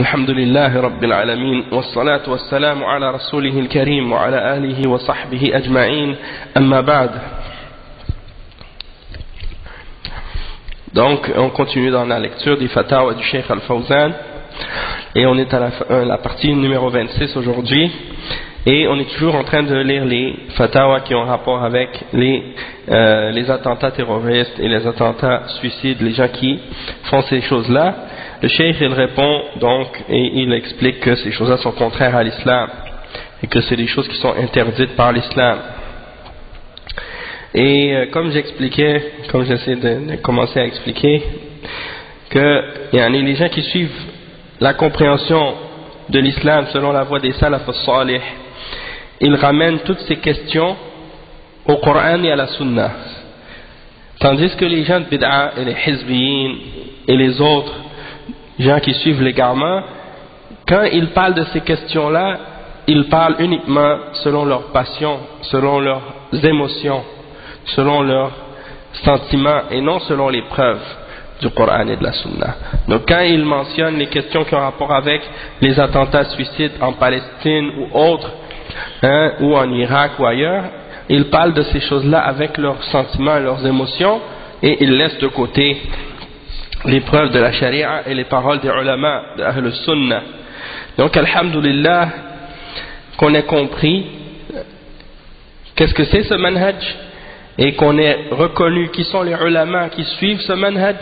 الحمد لله رب العالمين والصلاة والسلام على رسوله الكريم وعلى آله وصحبه أجمعين أما بعد. Donc on continue dans la lecture du Fatawa du Cheikh Al-Fawzan et on est à la partie numéro 26 aujourd'hui et on est toujours en train de lire les Fatawa qui ont rapport avec les attentats terroristes et les attentats suicides, les gens qui font ces choses-là. Le Cheikh il répond donc et il explique que ces choses-là sont contraires à l'islam et que c'est des choses qui sont interdites par l'islam. Et comme j'expliquais, comme j'essaie de commencer à expliquer, que les gens qui suivent la compréhension de l'islam selon la voie des salaf as-salih, ils ramènent toutes ces questions au Coran et à la Sunna. Tandis que les gens de bid'a et les hizbiyin et les autres gens qui suivent l'égarement, quand ils parlent de ces questions-là, ils parlent uniquement selon leur passion, selon leurs émotions, selon leurs sentiments et non selon les preuves du Coran et de la Sunna. Donc quand ils mentionnent les questions qui ont rapport avec les attentats suicides en Palestine ou autres, ou en Irak ou ailleurs, ils parlent de ces choses-là avec leurs sentiments et leurs émotions et ils laissent de côté les preuves de la charia et les paroles des ulama de Ahl Sunnah. Donc alhamdulillah qu'on ait compris qu'est-ce que c'est ce manhaj et qu'on ait reconnu qui sont les ulama qui suivent ce manhaj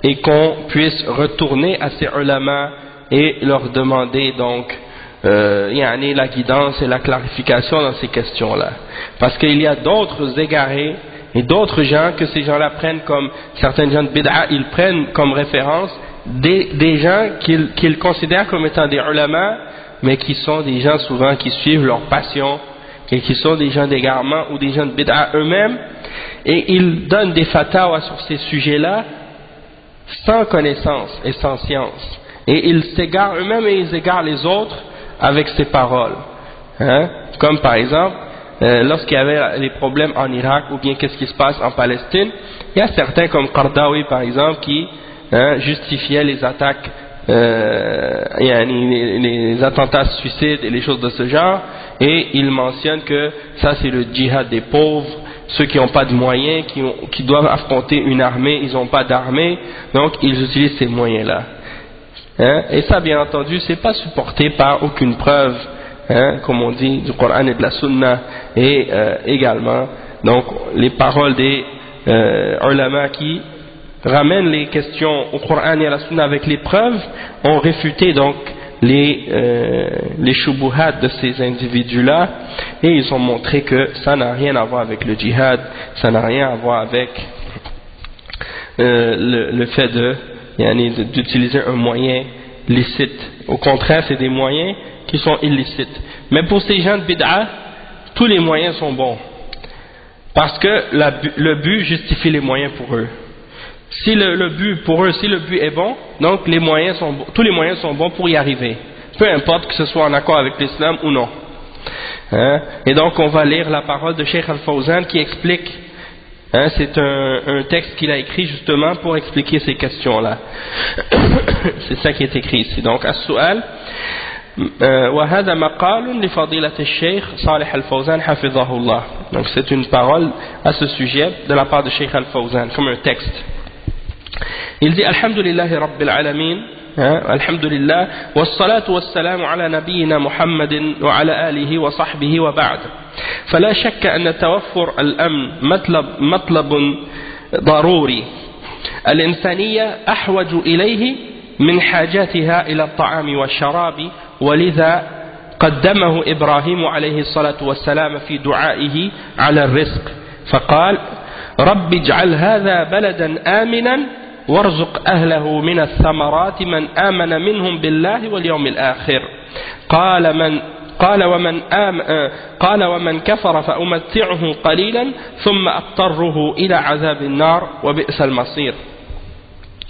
et qu'on puisse retourner à ces ulama et leur demander donc la guidance et la clarification dans ces questions-là. Parce qu'il y a d'autres égarés et d'autres gens que ces gens-là prennent comme, certains gens de bid'a, ils prennent comme référence des gens qu'ils considèrent comme étant des ulama, mais qui sont des gens souvent qui suivent leur passion, et qui sont des gens d'égarement ou des gens de bid'a eux-mêmes, et ils donnent des fatwas sur ces sujets-là sans connaissance et sans science. Et ils s'égarent eux-mêmes et ils égarent les autres avec ces paroles. Comme par exemple, lorsqu'il y avait les problèmes en Irak ou bien qu'est-ce qui se passe en Palestine, il y a certains comme Qardawi par exemple qui justifiaient les attaques, les attentats suicides et les choses de ce genre, et ils mentionnent que ça c'est le djihad des pauvres, ceux qui n'ont pas de moyens, qui doivent affronter une armée, ils n'ont pas d'armée, donc ils utilisent ces moyens-là. Et ça bien entendu c'est pas supporté par aucune preuve, comme on dit, du Coran et de la Sunna, et également donc les paroles des ulama qui ramènent les questions au Coran et à la Sunna avec les preuves ont réfuté donc les shubuhat de ces individus-là, et ils ont montré que ça n'a rien à voir avec le djihad, ça n'a rien à voir avec le fait d'utiliser un moyen licite. Au contraire, c'est des moyens qui sont illicites. Mais pour ces gens de bid'a, tous les moyens sont bons. Parce que le but justifie les moyens pour eux. Si le but pour eux, si le but est bon, donc tous les moyens sont bons pour y arriver. Peu importe que ce soit en accord avec l'islam ou non. Et donc on va lire la parole de Cheikh Al-Fawzan qui explique. C'est un texte qu'il a écrit justement pour expliquer ces questions-là. C'est ça qui est écrit ici. Donc, as-su'al, وهذا مقال لفضيلة الشيخ صالح الفوزان حفظه الله. Donc, c'est une parole à ce sujet de la part de Cheikh Al-Fawzan, comme un texte. Il dit, Alhamdulillahi Rabbil Alamin, Alhamdulillah, والصلاة والسلام على نبينا محمد وعلى آله وصحبه وبعد. فلا شك أن توفر الأمن مطلب ضروري. الإنسانية أحوج إليه من حاجاتها إلى الطعام والشراب، ولذا قدمه إبراهيم عليه الصلاة والسلام في دعائه على الرزق، فقال رب اجعل هذا بلدا آمنا وارزق أهله من الثمرات من آمن منهم بالله واليوم الآخر. قال ومن كفر فأمتعه قليلا ثم أضطره إلى عذاب النار وبئس المصير.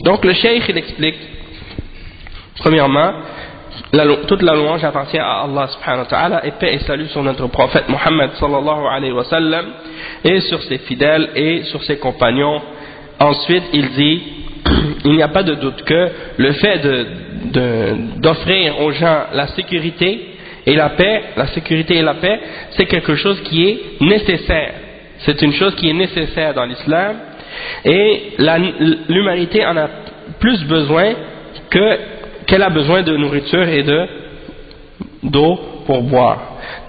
Donc le cheikh il explique premièrement toute la louange appartient à Allah subhanahu wa ta'ala et paix et salut sur notre prophète Muhammad sallallahu alayhi wa sallam et sur ses fidèles et sur ses compagnons. Ensuite il dit il n'y a pas de doute que le fait d'offrir aux gens la sécurité et la paix, c'est quelque chose qui est nécessaire. C'est une chose qui est nécessaire dans l'islam, et l'humanité en a plus besoin qu'elle a besoin de nourriture et d'eau pour boire.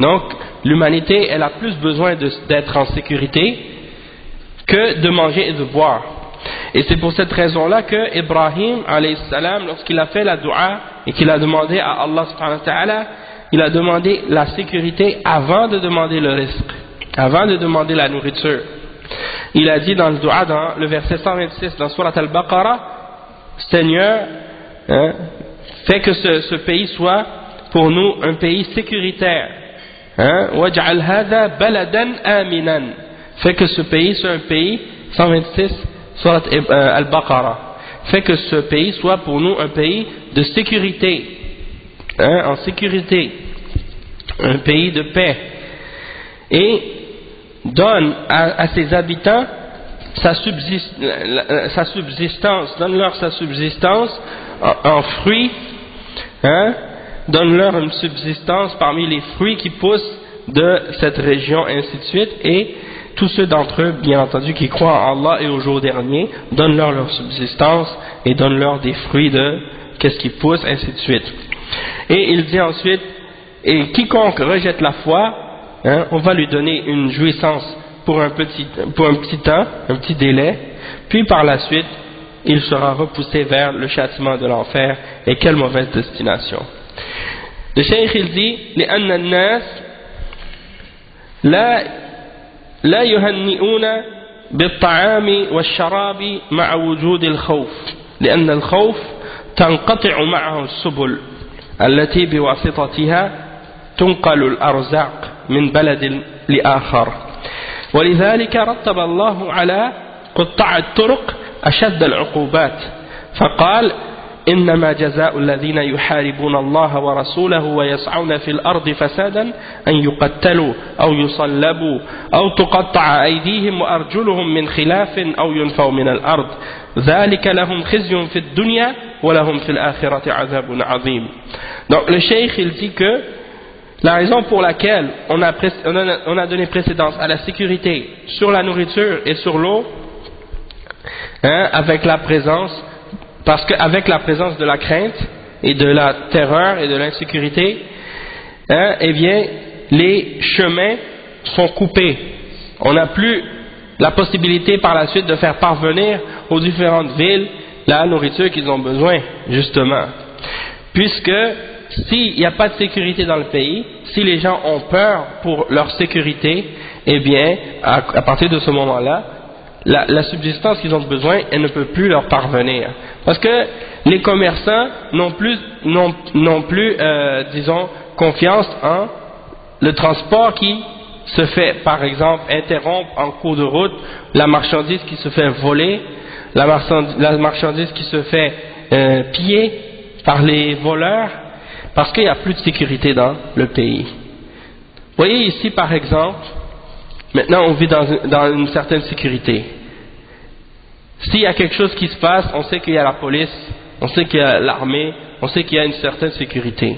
Donc l'humanité, elle a plus besoin d'être en sécurité que de manger et de boire. Et c'est pour cette raison-là que Ibrahim alayhi salam, lorsqu'il a fait la dua et qu'il a demandé à Allah subhanahu wa ta'ala, il a demandé la sécurité avant de demander le risque, avant de demander la nourriture. Il a dit dans le dua, dans le verset 126 dans Surat al-Baqarah, Seigneur, fais que ce pays soit pour nous un pays sécuritaire. Waj'al hadha baladan aminan. Fais que ce pays soit un pays, 126 Surat al-Baqarah. Fais que ce pays soit pour nous un pays de sécurité, en sécurité, un pays de paix, et donne à ses habitants sa subsistance, donne-leur sa subsistance en fruits, donne-leur une subsistance parmi les fruits qui poussent de cette région, ainsi de suite, et tous ceux d'entre eux, bien entendu, qui croient en Allah et au jour dernier, donne-leur leur subsistance et donne-leur des fruits de qu'est-ce qui pousse, ainsi de suite. Et il dit ensuite, et quiconque rejette la foi, on va lui donner une jouissance pour un petit temps, un petit délai, puis par la suite, il sera repoussé vers le châtiment de l'enfer, et quelle mauvaise destination. Le cheikh il dit, لأن الناس لا يهنئون بالطعام والشراب مع وجود الخوف، لأن الخوف تنقطع معه السبل التي بواسطتها تنقل الأرزاق من بلد لآخر، ولذلك رتب الله على قطاع الطرق أشد العقوبات، فقال إنما جزاء الذين يحاربون الله ورسوله ويسعون في الأرض فسادا أن يقتلوا أو يصلبوا أو تقطع أيديهم وأرجلهم من خلاف أو ينفوا من الأرض ذلك لهم خزي في الدنيا ولهم في الآخرة عذاب عظيم. Donc le cheikh il dit que la raison pour laquelle on a donné précédence à la sécurité sur la nourriture et sur l'eau, avec la présence, parce qu'avec la présence de la crainte et de la terreur et de l'insécurité, eh bien, les chemins sont coupés. On n'a plus la possibilité par la suite de faire parvenir aux différentes villes la nourriture qu'ils ont besoin, justement. Puisque s'il n'y a pas de sécurité dans le pays, si les gens ont peur pour leur sécurité, eh bien, à partir de ce moment-là, la subsistance qu'ils ont besoin, elle ne peut plus leur parvenir. Parce que les commerçants n'ont plus, disons, confiance en le transport qui se fait, par exemple, interrompre en cours de route, la marchandise qui se fait voler, la marchandise qui se fait piller par les voleurs, parce qu'il n'y a plus de sécurité dans le pays. Vous voyez ici, par exemple, maintenant on vit dans une certaine sécurité. S'il y a quelque chose qui se passe, on sait qu'il y a la police, on sait qu'il y a l'armée, on sait qu'il y a une certaine sécurité.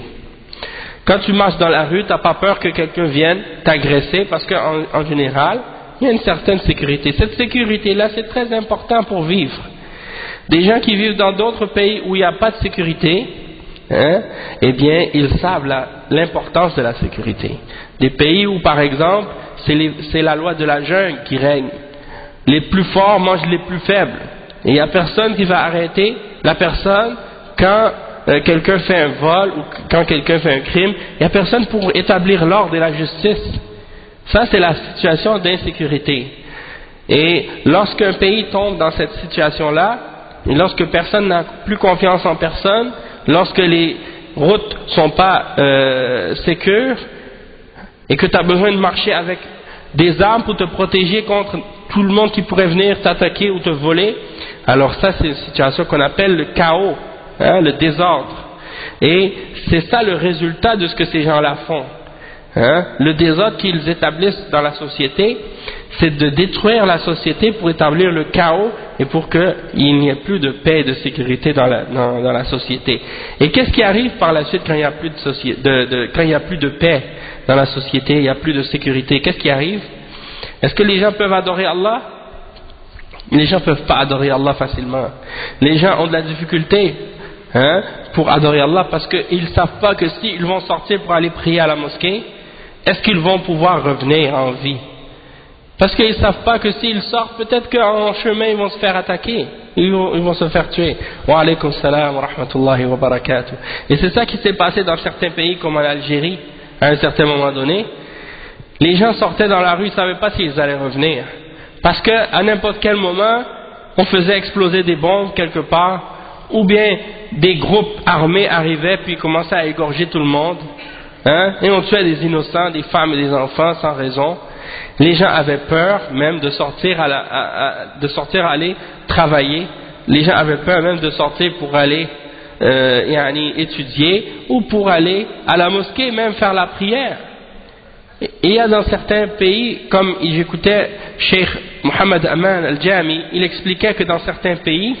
Quand tu marches dans la rue, tu n'as pas peur que quelqu'un vienne t'agresser, parce qu'en général, il y a une certaine sécurité. Cette sécurité-là, c'est très important pour vivre. Des gens qui vivent dans d'autres pays où il n'y a pas de sécurité, eh bien, ils savent l'importance de la sécurité. Des pays où, par exemple, c'est la loi de la jungle qui règne. Les plus forts mangent les plus faibles. Et il n'y a personne qui va arrêter la personne quand quelqu'un fait un vol ou quand quelqu'un fait un crime. Il n'y a personne pour établir l'ordre et la justice. Ça, c'est la situation d'insécurité. Et lorsqu'un pays tombe dans cette situation-là, et lorsque personne n'a plus confiance en personne, lorsque les routes ne sont pas sécures, et que tu as besoin de marcher avec des armes pour te protéger contre tout le monde qui pourrait venir t'attaquer ou te voler, alors ça c'est une situation qu'on appelle le chaos, le désordre. Et c'est ça le résultat de ce que ces gens-là font. Le désordre qu'ils établissent dans la société, c'est de détruire la société pour établir le chaos et pour qu'il n'y ait plus de paix et de sécurité dans la société. Et qu'est-ce qui arrive par la suite quand il n'y a plus quand il n'y a plus de paix dans la société, il n'y a plus de sécurité? Qu'est-ce qui arrive? Est-ce que les gens peuvent adorer Allah? Les gens ne peuvent pas adorer Allah facilement. Les gens ont de la difficulté pour adorer Allah parce qu'ils ne savent pas que s'ils vont sortir pour aller prier à la mosquée, est-ce qu'ils vont pouvoir revenir en vie? Parce qu'ils ne savent pas que s'ils sortent, peut-être qu'en chemin ils vont se faire attaquer, ils vont se faire tuer. Wa alaykum salam wa rahmatullahi wa barakatuh. Et c'est ça qui s'est passé dans certains pays comme en Algérie, à un certain moment donné. Les gens sortaient dans la rue, ils ne savaient pas s'ils allaient revenir. Parce qu'à n'importe quel moment, on faisait exploser des bombes quelque part, ou bien des groupes armés arrivaient puis commençaient à égorger tout le monde, et on tuait des innocents, des femmes et des enfants sans raison. Les gens avaient peur même de sortir aller travailler. Les gens avaient peur même de sortir pour aller étudier ou pour aller à la mosquée même faire la prière. Et il y a dans certains pays, comme j'écoutais Cheikh Mohammed Aman Al-Jami, il expliquait que dans certains pays,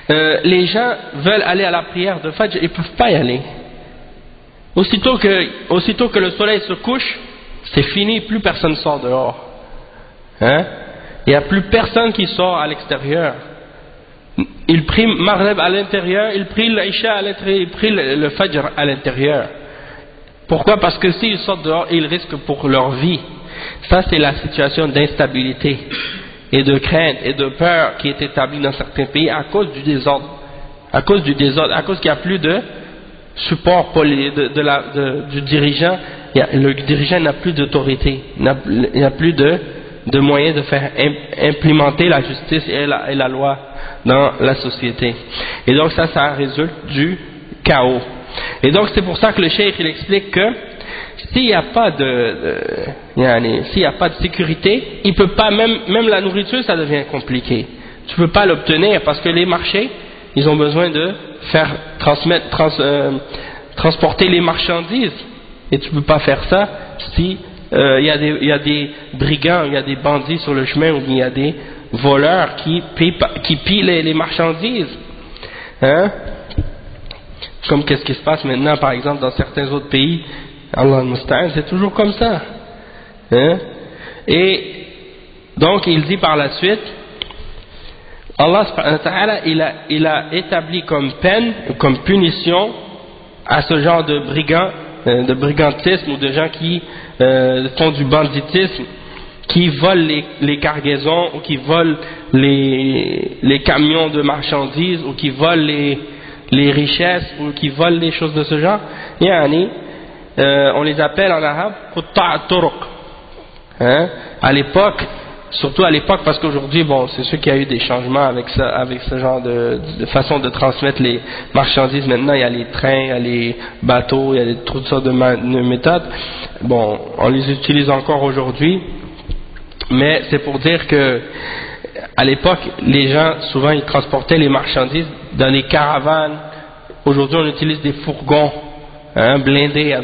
les gens veulent aller à la prière de Fajr, ils ne peuvent pas y aller. Aussitôt que le soleil se couche, c'est fini, plus personne sort dehors. Il n'y a plus personne qui sort à l'extérieur. Ils prient Maghrib à l'intérieur, ils prient l'Isha à l'intérieur, ils prient le Fajr à l'intérieur. Pourquoi? Parce que s'ils sortent dehors, ils risquent pour leur vie. Ça, c'est la situation d'instabilité et de crainte et de peur qui est établie dans certains pays à cause du désordre. À cause qu'il n'y a plus de support du dirigeant. Le dirigeant n'a plus d'autorité, il n'y a plus de moyens de faire implémenter la justice et la loi dans la société. Et donc ça résulte du chaos. Et donc c'est pour ça que le cheikh il explique que s'il n'y a pas de sécurité, il peut pas même la nourriture, ça devient compliqué. Tu peux pas l'obtenir parce que les marchés, ils ont besoin de faire transporter les marchandises. Et tu ne peux pas faire ça si il y a des brigands, il y a des bandits sur le chemin ou il y a des voleurs qui pillent les marchandises. Comme qu'est-ce qui se passe maintenant par exemple dans certains autres pays, Allah al-Musta'an, c'est toujours comme ça. Et donc il dit par la suite, Allah subhanahu wa ta'ala, il a établi comme peine, comme punition à ce genre de brigands, de brigantisme ou de gens qui font du banditisme, qui volent les cargaisons ou qui volent les camions de marchandises ou qui volent les richesses ou qui volent les choses de ce genre. On les appelle en arabe qutta' turuq. À l'époque, surtout à l'époque, parce qu'aujourd'hui, bon, c'est sûr qu'il y a eu des changements avec ce genre de façon de transmettre les marchandises. Maintenant, il y a les trains, il y a les bateaux, il y a toutes sortes de méthodes. Bon, on les utilise encore aujourd'hui, mais c'est pour dire que à l'époque, les gens, souvent, ils transportaient les marchandises dans les caravanes. Aujourd'hui, on utilise des fourgons blindés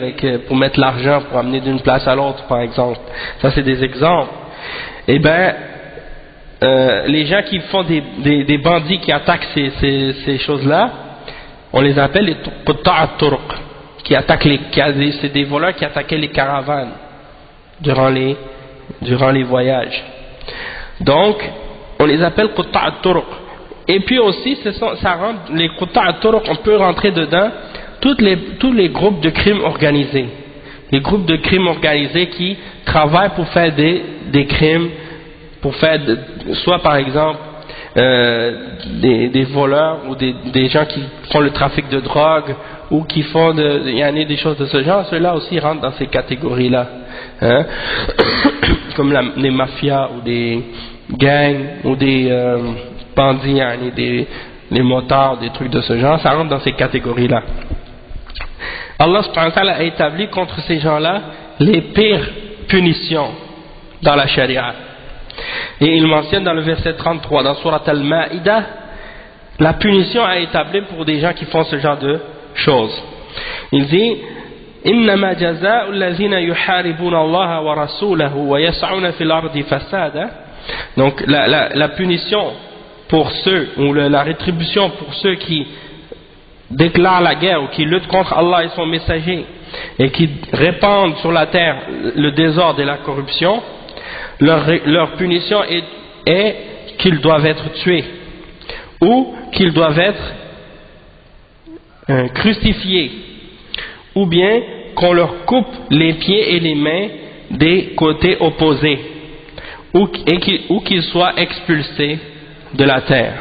pour mettre l'argent, pour amener d'une place à l'autre, par exemple. Ça, c'est des exemples. Eh bien, les gens qui font des bandits qui attaquent ces choses-là, on les appelle les qutta' turuq, qui attaquent c'est des voleurs qui attaquaient les caravanes durant les voyages. Donc, on les appelle qutta' turuq. Et puis aussi, ça rentre, les qutta' turuq, on peut rentrer dedans tous les groupes de crimes organisés. Les groupes de crimes organisés qui travaillent pour faire des crimes, pour faire soit par exemple des voleurs ou des gens qui font le trafic de drogue ou qui font des choses de ce genre. Ceux-là aussi rentrent dans ces catégories-là, comme les mafias ou des gangs ou des bandits, les motards, des trucs de ce genre. Ça rentre dans ces catégories-là. Allah subhanahu wa ta'ala a établi contre ces gens-là les pires punitions dans la charia. Et il mentionne dans le verset 33 dans Surat Al-Ma'idah, la punition à établir pour des gens qui font ce genre de choses. Il dit إنما جزاء الذين يحاربون الله ورسوله ويسعون في الأرض فسادا. Donc la punition pour ceux, ou la rétribution pour ceux qui déclarent la guerre ou qui luttent contre Allah et son messager et qui répandent sur la terre le désordre et la corruption, leur punition est qu'ils doivent être tués ou qu'ils doivent être crucifiés, ou bien qu'on leur coupe les pieds et les mains des côtés opposés, ou qu'ils soient expulsés de la terre,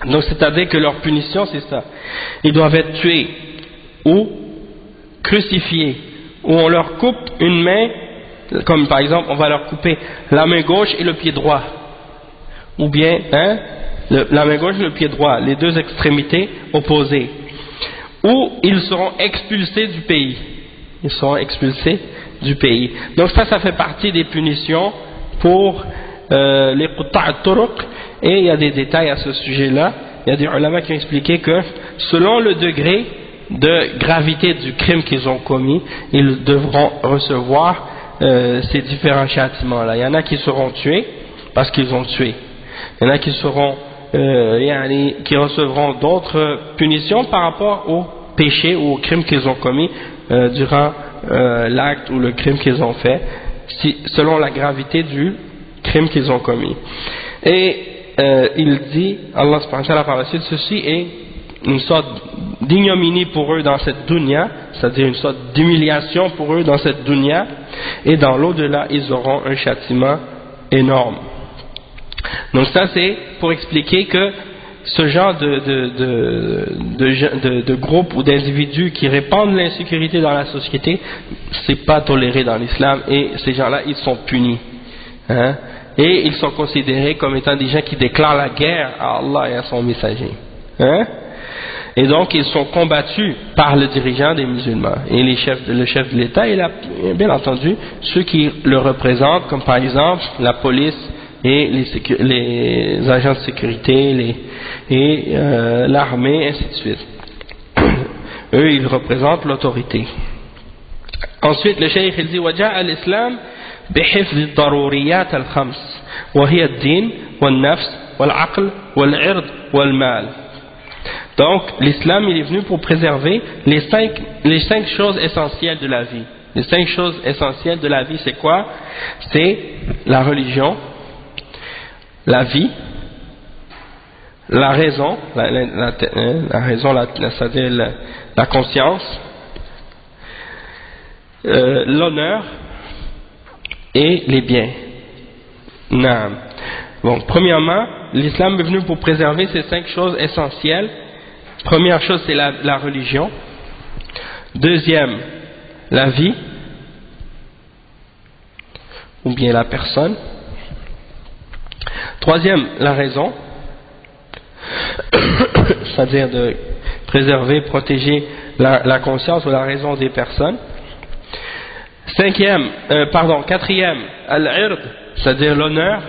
Donc c'est-à-dire que leur punition c'est ça, ils doivent être tués ou crucifiés, ou on leur coupe une main, comme par exemple on va leur couper la main gauche et le pied droit, ou bien la main gauche et le pied droit, les deux extrémités opposées, ou ils seront expulsés du pays. Donc ça fait partie des punitions pour les qutta' turuq, et il y a des détails à ce sujet-là. Il y a des ulama qui ont expliqué que selon le degré de gravité du crime qu'ils ont commis, ils devront recevoir ces différents châtiments-là. Il y en a qui seront tués parce qu'ils ont tué. Il y en a qui seront qui recevront d'autres punitions par rapport au péché ou au crime qu'ils ont commis durant l'acte ou le crime qu'ils ont fait, selon la gravité du crime qu'ils ont commis. Et il dit, Allah subhanahu wa ta'ala par la suite, ceci est une sorte d'ignominie pour eux dans cette dunya, c'est-à-dire une sorte d'humiliation pour eux dans cette dunya, et dans l'au-delà ils auront un châtiment énorme. Donc ça c'est pour expliquer que ce genre de groupe ou d'individus qui répandent l'insécurité dans la société, c'est pas toléré dans l'islam, et ces gens-là ils sont punis, et ils sont considérés comme étant des gens qui déclarent la guerre à Allah et à son messager, et donc ils sont combattus par le dirigeant des musulmans et le chef de l'État, et bien entendu ceux qui le représentent, comme par exemple la police et les agents de sécurité et l'armée, ainsi de suite. Eux ils représentent l'autorité. Ensuite le cheikh il dit وجاء الإسلام بحفظ الضروريات الخمس وهي الدين والنفس والعقل والعرض والمال. Donc l'islam il est venu pour préserver les cinq choses essentielles de la vie. Les 5 choses essentielles de la vie, c'est quoi? C'est la religion, la vie, la raison, c'est-à-dire la conscience, l'honneur et les biens. Bon, premièrement, l'islam est venu pour préserver ces 5 choses essentielles. Première chose, c'est la religion. Deuxième, la vie, ou bien la personne. Troisième, la raison, c'est-à-dire de préserver, protéger la conscience ou la raison des personnes. Quatrième, al-ird, c'est-à-dire l'honneur.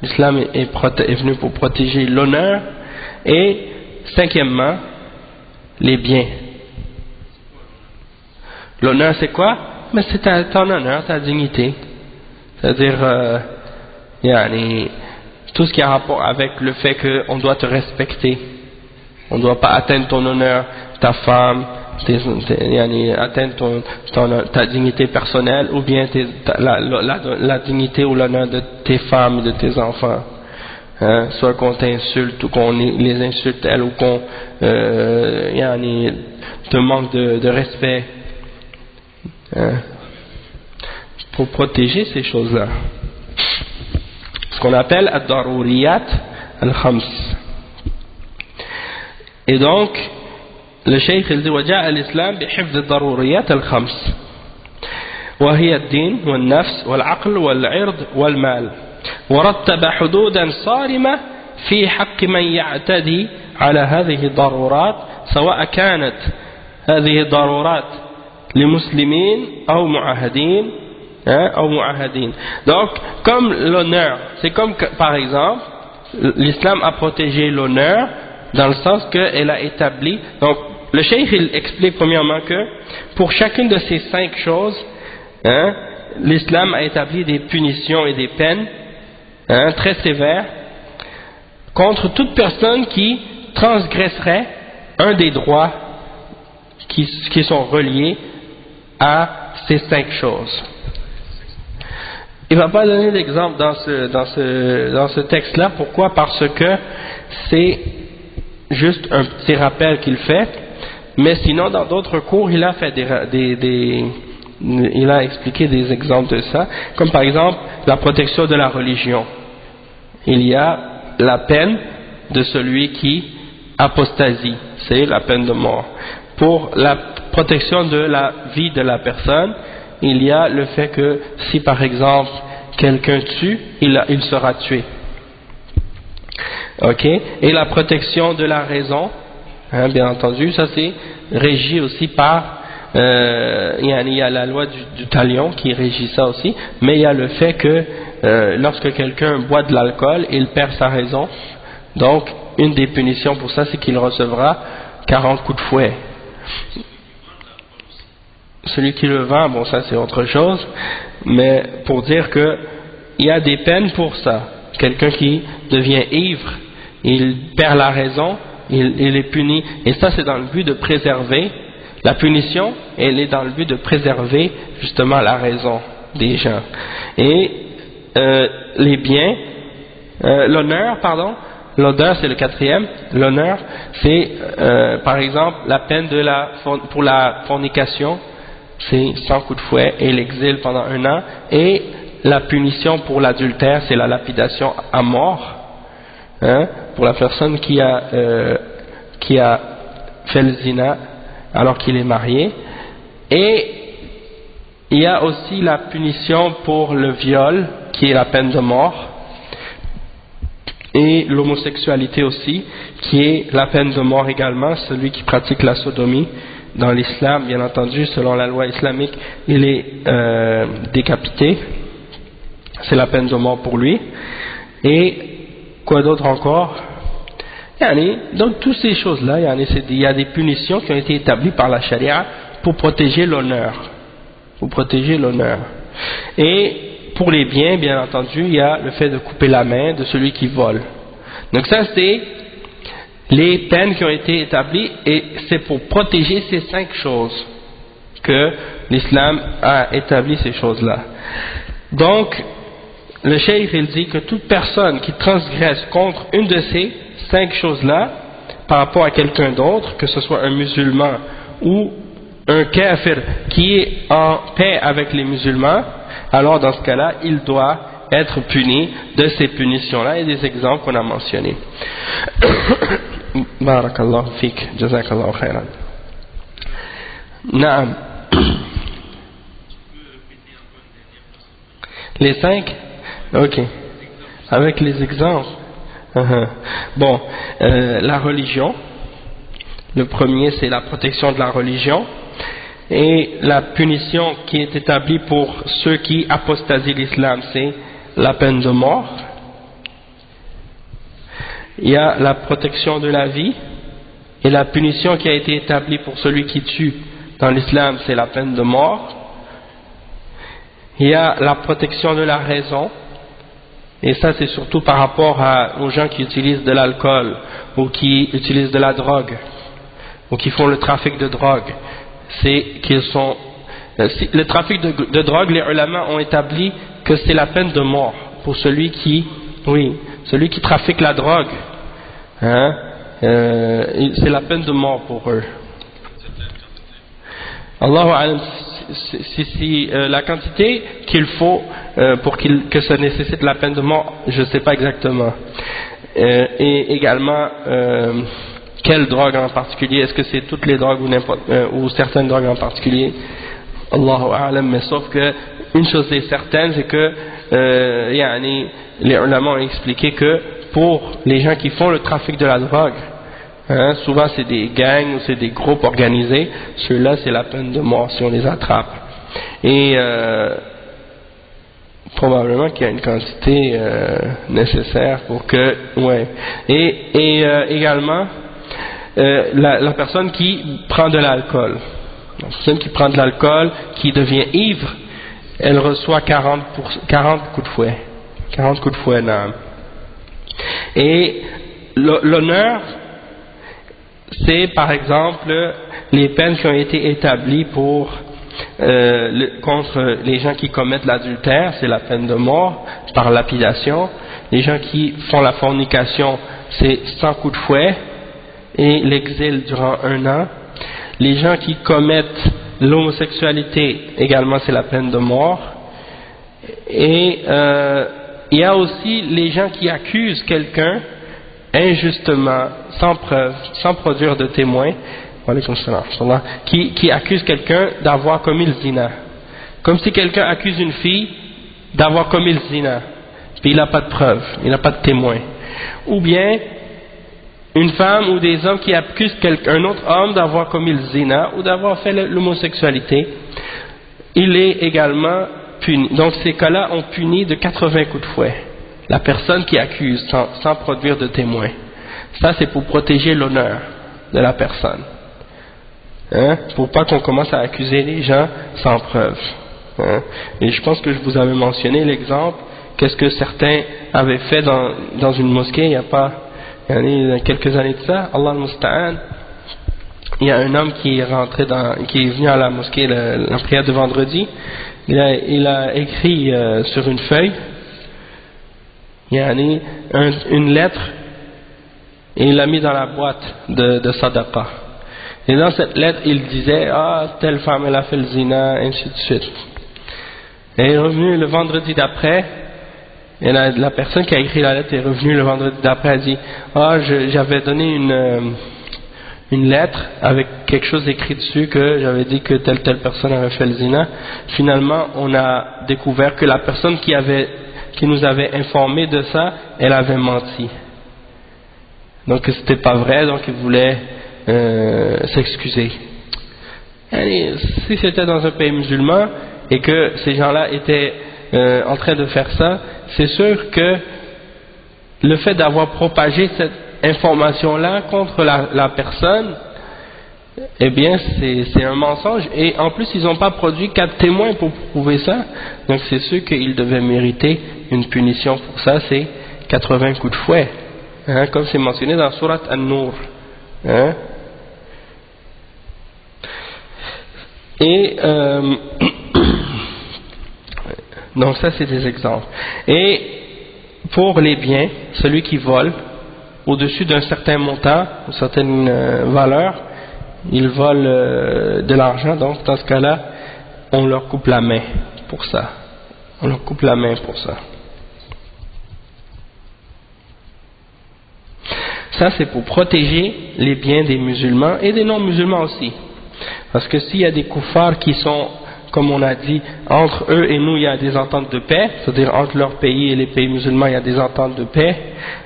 L'islam est venu pour protéger l'honneur. Et cinquièmement, les biens. L'honneur c'est quoi? Mais c'est ton honneur, ta dignité. C'est-à-dire tout ce qui a rapport avec le fait qu'on doit te respecter. On ne doit pas atteindre ton honneur, ta femme, atteindre ta dignité personnelle, ou bien la dignité ou l'honneur de tes femmes et de tes enfants. Soit qu'on t'insulte ou qu'on les insulte elles, ou qu'on te manque de respect. Pour protéger ces choses-là, ce qu'on appelle ad-daruriyat al-khams. Et donc le cheikh il dit وجاء الإسلام بحفظ الضروريات الخمس وهي الدين والنفس والعقل والعرض والمال ورتب حدودا صارمة في حق من يعتدي على هذه الضرورات سواء كانت هذه الضرورات لمسلمين أو معاهدين أو معاهدين. Donc comme l'honneur, c'est comme par exemple l'islam a protégé l'honneur dans le sens qu'elle a établi, donc le cheikh il explique premièrement que pour chacune de ces 5 choses, hein, l'islam a établi des punitions et des peines, hein, très sévères contre toute personne qui transgresserait un des droits qui sont reliés à ces 5 choses. Il ne va pas donner d'exemple dans ce texte-là. Pourquoi? Parce que c'est juste un petit rappel qu'il fait. Mais sinon, dans d'autres cours, il a fait il a expliqué des exemples de ça. Comme par exemple, la protection de la religion. Il y a la peine de celui qui apostasie. C'est la peine de mort. Pour la protection de la vie de la personne, il y a le fait que si par exemple quelqu'un tue, il sera tué. Ok? Et la protection de la raison, hein, bien entendu, ça c'est régi aussi par, il y a la loi du talion qui régit ça aussi, mais il y a le fait que lorsque quelqu'un boit de l'alcool, il perd sa raison. Donc, une des punitions pour ça, c'est qu'il recevra 40 coups de fouet. Celui qui le vend, bon ça c'est autre chose, mais pour dire que il y a des peines pour ça. Quelqu'un qui devient ivre, il perd la raison, il est puni, et ça c'est dans le but de préserver, la punition, elle est dans le but de préserver justement la raison des gens. Et les biens, l'honneur c'est le 4e, l'honneur c'est par exemple la peine pour la fornication, c'est 100 coups de fouet et l'exil pendant 1 an, et la punition pour l'adultère c'est la lapidation à mort, hein, pour la personne qui a fait le zina alors qu'il est marié. Et il y a aussi la punition pour le viol qui est la peine de mort, et l'homosexualité aussi qui est la peine de mort également. Celui qui pratique la sodomie dans l'islam, bien entendu, selon la loi islamique, il est décapité, c'est la peine de mort pour lui. Et quoi d'autre encore? Donc toutes ces choses-là, il y a des punitions qui ont été établies par la charia pour protéger l'honneur. Et pour les biens, bien entendu, il y a le fait de couper la main de celui qui vole. Donc ça c'est les peines qui ont été établies, et c'est pour protéger ces 5 choses que l'islam a établi ces choses-là. Donc le cheikh il dit que toute personne qui transgresse contre une de ces 5 choses-là par rapport à quelqu'un d'autre, que ce soit un musulman ou un kafir qui est en paix avec les musulmans, alors dans ce cas-là, il doit être puni de ces punitions-là, et des exemples qu'on a mentionnés. Barakallahu fik, jazakallahu khairan. Naam. Les 5? Ok. Avec les exemples. Bon, la religion. Le premier, c'est la protection de la religion. Et la punition qui est établie pour ceux qui apostasient l'islam, c'est la peine de mort. Il y a la protection de la vie, et la punition qui a été établie pour celui qui tue dans l'islam, c'est la peine de mort. Il y a la protection de la raison, et ça c'est surtout par rapport aux gens qui utilisent de l'alcool, ou qui utilisent de la drogue, ou qui font le trafic de drogue. C'est qu'ils sont le trafic de drogue, les ulama ont établi que c'est la peine de mort pour celui qui trafique la drogue, hein, c'est la peine de mort pour eux. Allahu a'lam, si la quantité qu'il faut pour que ça nécessite la peine de mort, je ne sais pas exactement. Et également quelle drogue en particulier, est-ce que c'est toutes les drogues ou certaines drogues en particulier, Allahu a'lam, mais sauf que une chose est certaine, c'est que les ulama ont expliqué que pour les gens qui font le trafic de la drogue, hein, souvent c'est des gangs ou c'est des groupes organisés, ceux-là c'est la peine de mort si on les attrape. Et probablement qu'il y a une quantité nécessaire pour que, ouais. Et également la personne qui prend de l'alcool. La personne qui prend de l'alcool, qui devient ivre, elle reçoit 40 coups de fouet. 40 coups de fouet, non. Et l'honneur, c'est par exemple les peines qui ont été établies contre les gens qui commettent l'adultère, c'est la peine de mort par lapidation. Les gens qui font la fornication, c'est 100 coups de fouet et l'exil durant 1 an. Les gens qui commettent l'homosexualité, également c'est la peine de mort. Et il y a aussi les gens qui accusent quelqu'un injustement, sans preuve, sans produire de témoins, qui accuse quelqu'un d'avoir commis le zina. Comme si quelqu'un accuse une fille d'avoir commis le zina, puis il n'a pas de preuve, il n'a pas de témoin. Ou bien une femme ou des hommes qui accusent un autre homme d'avoir commis le zina ou d'avoir fait l'homosexualité, il est également puni. Donc ces cas-là ont puni de 80 coups de fouet la personne qui accuse sans produire de témoins. Ça c'est pour protéger l'honneur de la personne, pour pas qu'on commence à accuser les gens sans preuve. Et je pense que je vous avais mentionné l'exemple, qu'est-ce que certains avaient fait dans une mosquée il y a quelques années de ça, Allah al-Musta'an. Il y a un homme qui est venu à la mosquée la prière de vendredi. Il a écrit sur une feuille une lettre et il l'a mis dans la boîte de sadaqa. Et dans cette lettre il disait telle femme elle a fait le zina, ainsi de suite. Et il est revenu le vendredi d'après, et la personne qui a écrit la lettre est revenue le vendredi d'après, elle dit j'avais donné une lettre avec quelque chose écrit dessus que j'avais dit que telle personne avait fait le zina. Finalement on a découvert que la personne qui nous avait informé de ça, elle avait menti, donc c'était pas vrai, donc il voulait s'excuser. Si c'était dans un pays musulman et que ces gens-là étaient en train de faire ça, c'est sûr que le fait d'avoir propagé cette information-là contre la personne, eh bien c'est un mensonge, et en plus ils n'ont pas produit 4 témoins pour prouver ça, donc c'est sûr qu'ils devaient mériter une punition pour ça, c'est 80 coups de fouet, comme c'est mentionné dans Surat An-Nur. Et donc ça c'est des exemples. Et pour les biens, celui qui vole au-dessus d'un certain montant, une certaine valeur, il vole de l'argent, donc dans ce cas-là on leur coupe la main pour ça. On leur coupe la main pour ça. Ça c'est pour protéger les biens des musulmans et des non-musulmans aussi. Parce que s'il y a des koufars qui sont, comme on a dit, entre eux et nous il y a des ententes de paix, c'est-à-dire entre leur pays et les pays musulmans il y a des ententes de paix,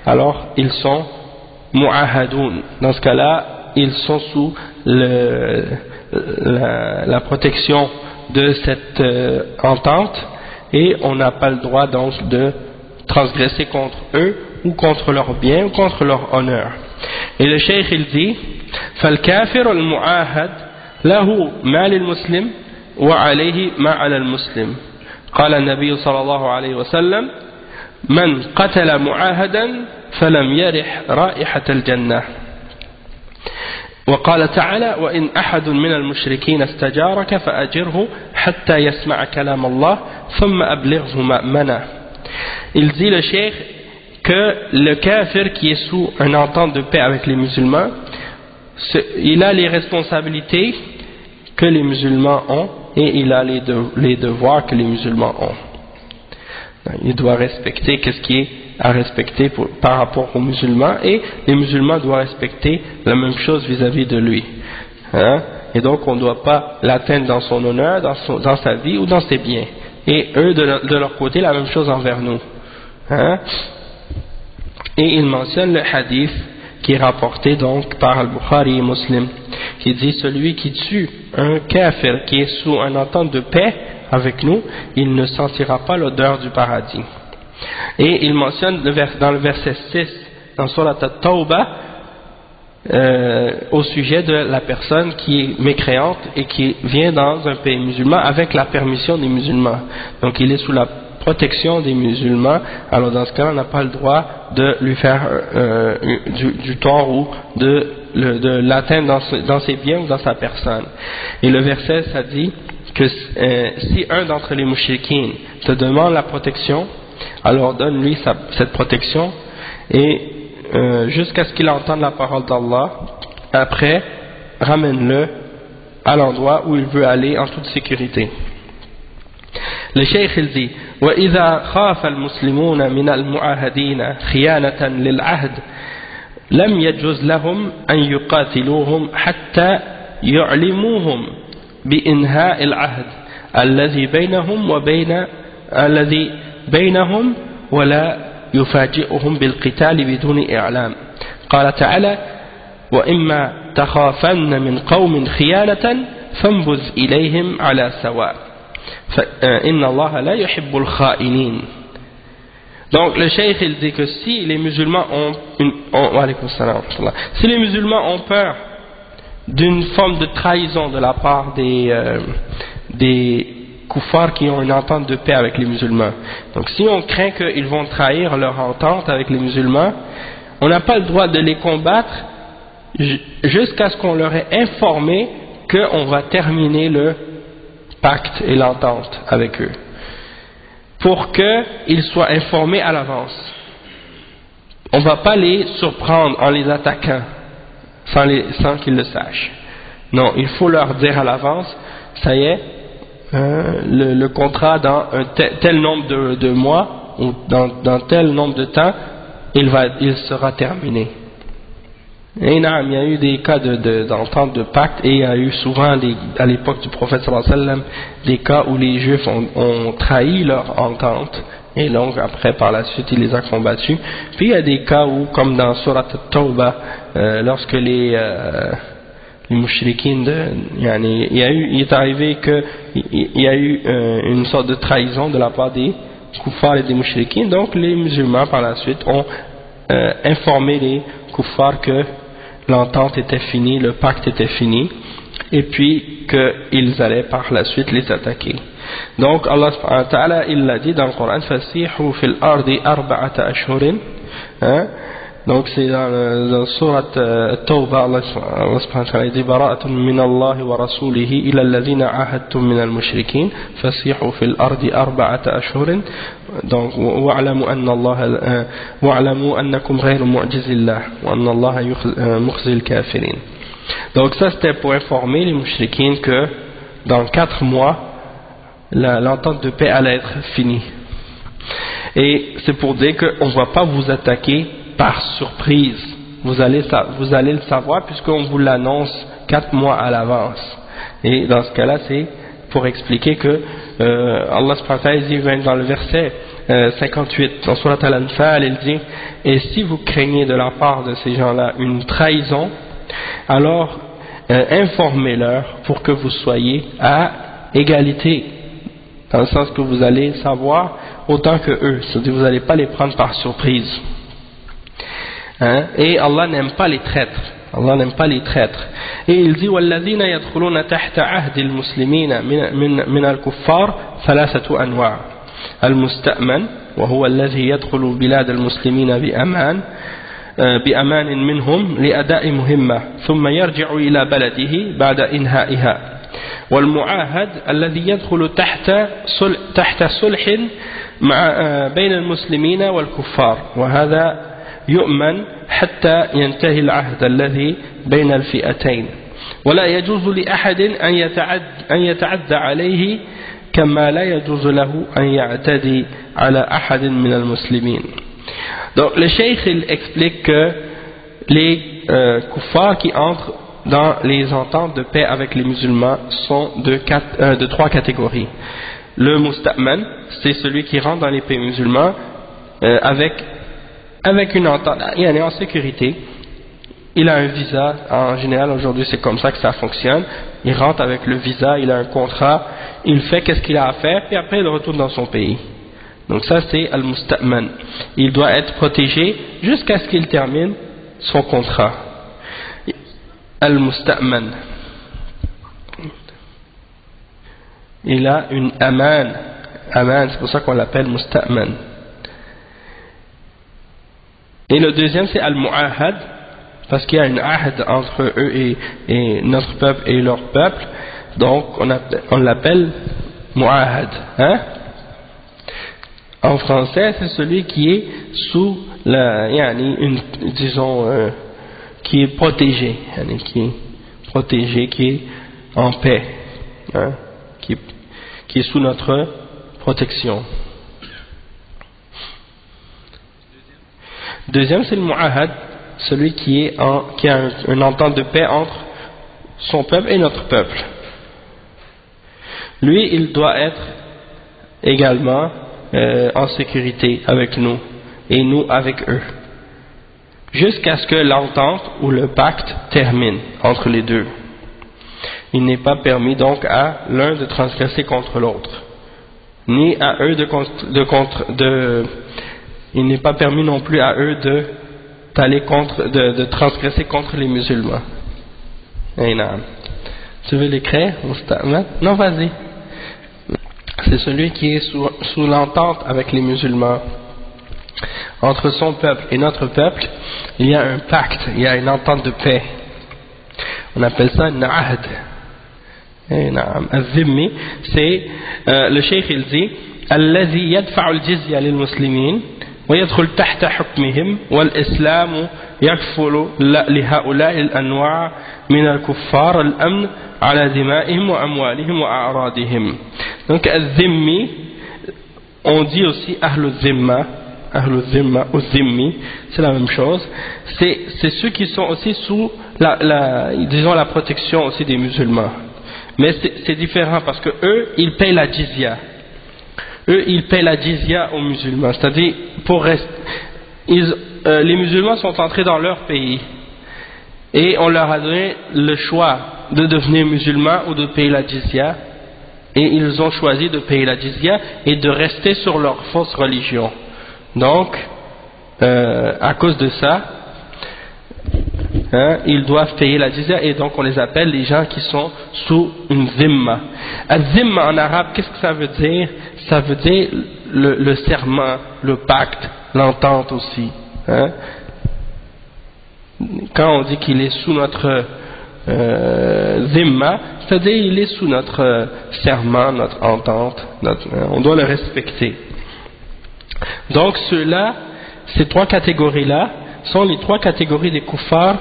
alors ils sont mu'ahadoun. Dans ce cas-là, ils sont sous la protection de cette entente, et on n'a pas le droit donc de transgresser contre eux ou contre leurs biens ou contre leur honneur. Et le cheikh il dit فالكافر المعاهد له مال المسلم وعليه ما على المسلم قال النبي صلى الله عليه وسلم من قتل معاهدا فلم يرح رائحة الجنة وقال تعالى وإن أحد من المشركين استجارك فأجره حتى يسمع كلام الله ثم أبلغه مأمنه. Il dit le cheikh que le kafir qui est sous une entente de paix avec les musulmans, il a les responsabilités que les musulmans ont et il a les devoirs que les musulmans ont. Il doit respecter ce qui est à respecter par rapport aux musulmans, et les musulmans doivent respecter la même chose vis-à-vis de lui. Et donc on ne doit pas l'atteindre dans son honneur, dans sa vie ou dans ses biens. Et eux de leur côté la même chose envers nous. Et il mentionne le hadith qui est rapporté donc par Al-Bukhari et Muslim, qui dit celui qui tue un kafir qui est sous une entente de paix avec nous, il ne sentira pas l'odeur du paradis. Et il mentionne dans le verset 6 dans Surat At-Tawbah au sujet de la personne qui est mécréante et qui vient dans un pays musulman avec la permission des musulmans. Donc il est sous la protection des musulmans, alors dans ce cas-là on n'a pas le droit de lui faire du tort ou de l'atteindre dans ses biens ou dans sa personne. Et le verset ça dit que si un d'entre les mouchriquins te demande la protection, alors donne-lui cette protection et jusqu'à ce qu'il entende la parole d'Allah. Après, ramène-le à l'endroit où il veut aller en toute sécurité. Le cheikh il dit وإذا خاف المسلمون من المعاهدين خيانة للعهد لم يجوز لهم أن يقاتلوهم حتى يعلموهم بإنهاء العهد الذي بينهم ولا يفاجئهم بالقتال بدون إعلام. قال تعالى وإما تخافن من قوم خيانة فانبذ إليهم على سواء فإن الله لا يحب الخائنين. Donc le cheikh il dit que si les musulmans ont peur d'une forme de trahison de la part des kuffars qui ont une entente de paix avec les musulmans, donc si on craint qu'ils vont trahir leur entente avec les musulmans, on n'a pas le droit de les combattre jusqu'à ce qu'on leur ait informé qu'on va terminer le pacte et l'entente avec eux, pour qu'ils soient informés à l'avance. On ne va pas les surprendre en les attaquant sans qu'ils le sachent. Non, il faut leur dire à l'avance, ça y est, le contrat dans un tel nombre de mois ou dans tel nombre de temps, il sera terminé. Et il y a eu des cas d'entente de pacte, et il y a eu souvent à l'époque du prophète sallallahu alayhi wa sallam des cas où les juifs ont trahi leur entente, et donc après par la suite il les a combattus. Puis il y a des cas où, comme dans Surat At-Tawbah, lorsque les mouchriquines il est arrivé qu'il y a eu une sorte de trahison de la part des kuffars et des mouchriquines, donc les musulmans par la suite ont informé les kuffars que l'entente était finie, le pacte était fini, et puis qu'ils allaient par la suite les attaquer. Donc Allah subhanahu wa ta'ala il l'a dit dans le Coran, fasihu fil ardi arba'ata ashhurin, donc c'est dans Surat At-Tawbah, Allah subhanahu wa ta'ala dit bara'atun min Allah wa rasulihi ila alladhina ahadtum min al-mushrikin fasihu fil ardi arba'ata ashhurin. Donc wa'lamu anna Allah wa'lamu annakum ghayru mu'jizillah wa anna Allah mukhzil kafirin. Donc ça c'était pour informer les mouchriquines que dans 4 mois l'entente de paix allait être finie. Et c'est pour dire qu'on ne va pas vous attaquer par surprise, vous allez le savoir puisqu'on vous l'annonce 4 mois à l'avance. Et dans ce cas-là c'est pour expliquer que Allah subhanahu wa ta'ala dit dans le verset 58 dans Surat Al-Anfal, il dit et si vous craignez de la part de ces gens-là une trahison, alors informez-leur pour que vous soyez à égalité, dans le sens que vous allez savoir autant que eux, c'est-à-dire vous n'allez pas les prendre par surprise. Et Allah n'aime pas les traîtres. Allah n'aime pas les traîtres. Et il dit وَالَّذِينَ يَدْخُلُونَ تَحْتَ عَهْدِ الْمُسْلِمِينَ من الكفار ثلاثة أنواع المستأمن وهو الذي يدخل بلاد المسلمين بأمان منهم لأداء مهمة ثم يرجع إلى بلده بعد إنهائها والمعاهد الذي يدخل تحت صلح بين المسلمين والكفار وهذا يؤمن حتى ينتهي العهد الذي بين الفئتين ولا يجوز لأحد أن يتعدى عليه كما لا يجوز له أن يعتدي على أحد من المسلمين. Donc le cheikh il explique que les kuffars qui entrent dans les ententes de paix avec les musulmans sont de 3 catégories. Le musta'man, c'est celui qui rentre dans les pays musulmans avec une entente, il est en sécurité, il a un visa, en général aujourd'hui c'est comme ça que ça fonctionne, il rentre avec le visa, il a un contrat, il fait qu'est-ce qu'il a à faire, puis après il retourne dans son pays. Donc ça c'est al-musta'man, il doit être protégé jusqu'à ce qu'il termine son contrat. al-musta'man. Il a une aman. Aman, c'est pour ça qu'on l'appelle musta'man. Et le deuxième, c'est al-mu'ahad, parce qu'il y a une ahd entre eux et notre peuple et leur peuple. Donc, on l'appelle mu'ahad. Hein? En français, c'est celui qui est sous qui est protégé, qui est en paix, hein? qui est sous notre protection. Deuxième, c'est le mu'ahad, celui qui a une entente de paix entre son peuple et notre peuple. Lui, il doit être également en sécurité avec nous et nous avec eux, jusqu'à ce que l'entente ou le pacte termine entre les deux. Il n'est pas permis donc à l'un de transgresser contre l'autre, ni à eux il n'est pas permis non plus à eux de transgresser contre les musulmans. Tu veux l'écrire? Non, vas-y. C'est celui qui est sous l'entente avec les musulmans. Entre son peuple et notre peuple, il y a un pacte, il y a une entente de paix. On appelle ça un ahd. Al-zimmi, c'est le cheikh il dit الذي يدفع الجزية للمسلمين ويدخل تحت حكمهم والإسلام يكفل لهؤلاء الأنواع من الكفار الأمن على دمائهم وأموالهم وأعراضهم. Donc al-zimmi, on dit aussi ahlul zimma ou zimmi, c'est la même chose. C'est ceux qui sont aussi sous la protection aussi des musulmans. Mais c'est différent parce que eux, ils payent la jizya. Ils payent la jizya aux musulmans. C'est-à-dire, les musulmans sont entrés dans leur pays et on leur a donné le choix de devenir musulmans ou de payer la jizya. Et ils ont choisi de payer la jizya et de rester sur leur fausse religion. Donc, à cause de ça, ils doivent payer la jizya et donc on les appelle les gens qui sont sous une zimma. Al-zimma en arabe, qu'est-ce que ça veut dire? Ça veut dire le serment, le pacte, l'entente aussi. Quand on dit qu'il est sous notre zimma, c'est-à-dire il est sous notre serment, notre entente, on doit le respecter. Donc ceux-là, ces trois catégories-là, sont les trois catégories des kuffars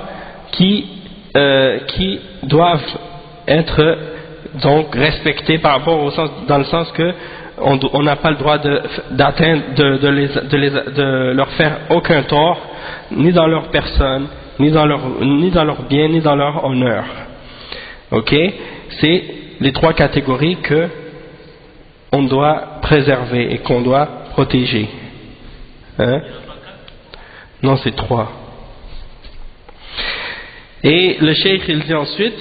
qui doivent être donc respectés par rapport au sens, dans le sens que on n'a pas le droit de leur faire aucun tort, ni dans leur personne, ni dans leur bien, ni dans leur honneur. Ok, c'est les trois catégories que on doit préserver et qu'on doit protéger. Non, c'est trois. Et le cheikh il dit ensuite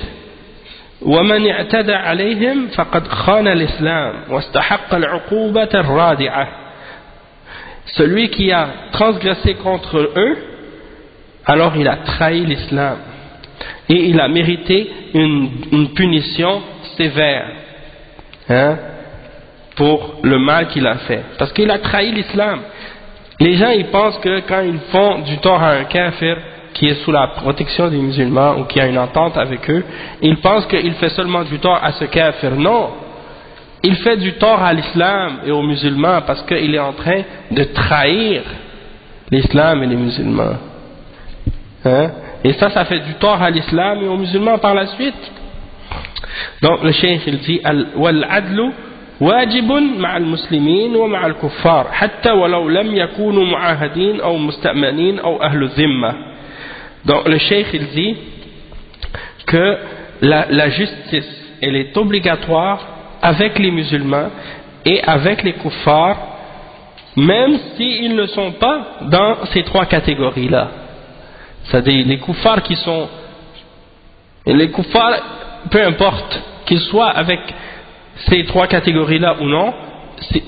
ومن اعتدى عليهم فقد خان الإسلام واستحق العقوبة الرادعة. Celui qui a transgressé contre eux, alors il a trahi l'islam et il a mérité une punition sévère pour le mal qu'il a fait, parce qu'il a trahi l'islam. Les gens ils pensent que quand ils font du tort à un kafir qui est sous la protection des musulmans ou qui a une entente avec eux, ils pensent qu'il fait seulement du tort à ce kafir. Non, il fait du tort à l'islam et aux musulmans parce qu'il est en train de trahir l'islam et les musulmans. Et ça fait du tort à l'islam et aux musulmans par la suite. Donc le cheikh il dit wal-adlu wajibun ma'al muslimin wa ma'al kuffar hatta walau lam yakunu mu'ahadin ou musta'manin ou ahlu zimma. Donc le cheikh il dit que la justice elle est obligatoire avec les musulmans et avec les kuffars, même s'ils ne sont pas dans ces trois catégories là. C'est-à-dire les kuffars peu importe qu'ils soient avec ces trois catégories là ou non,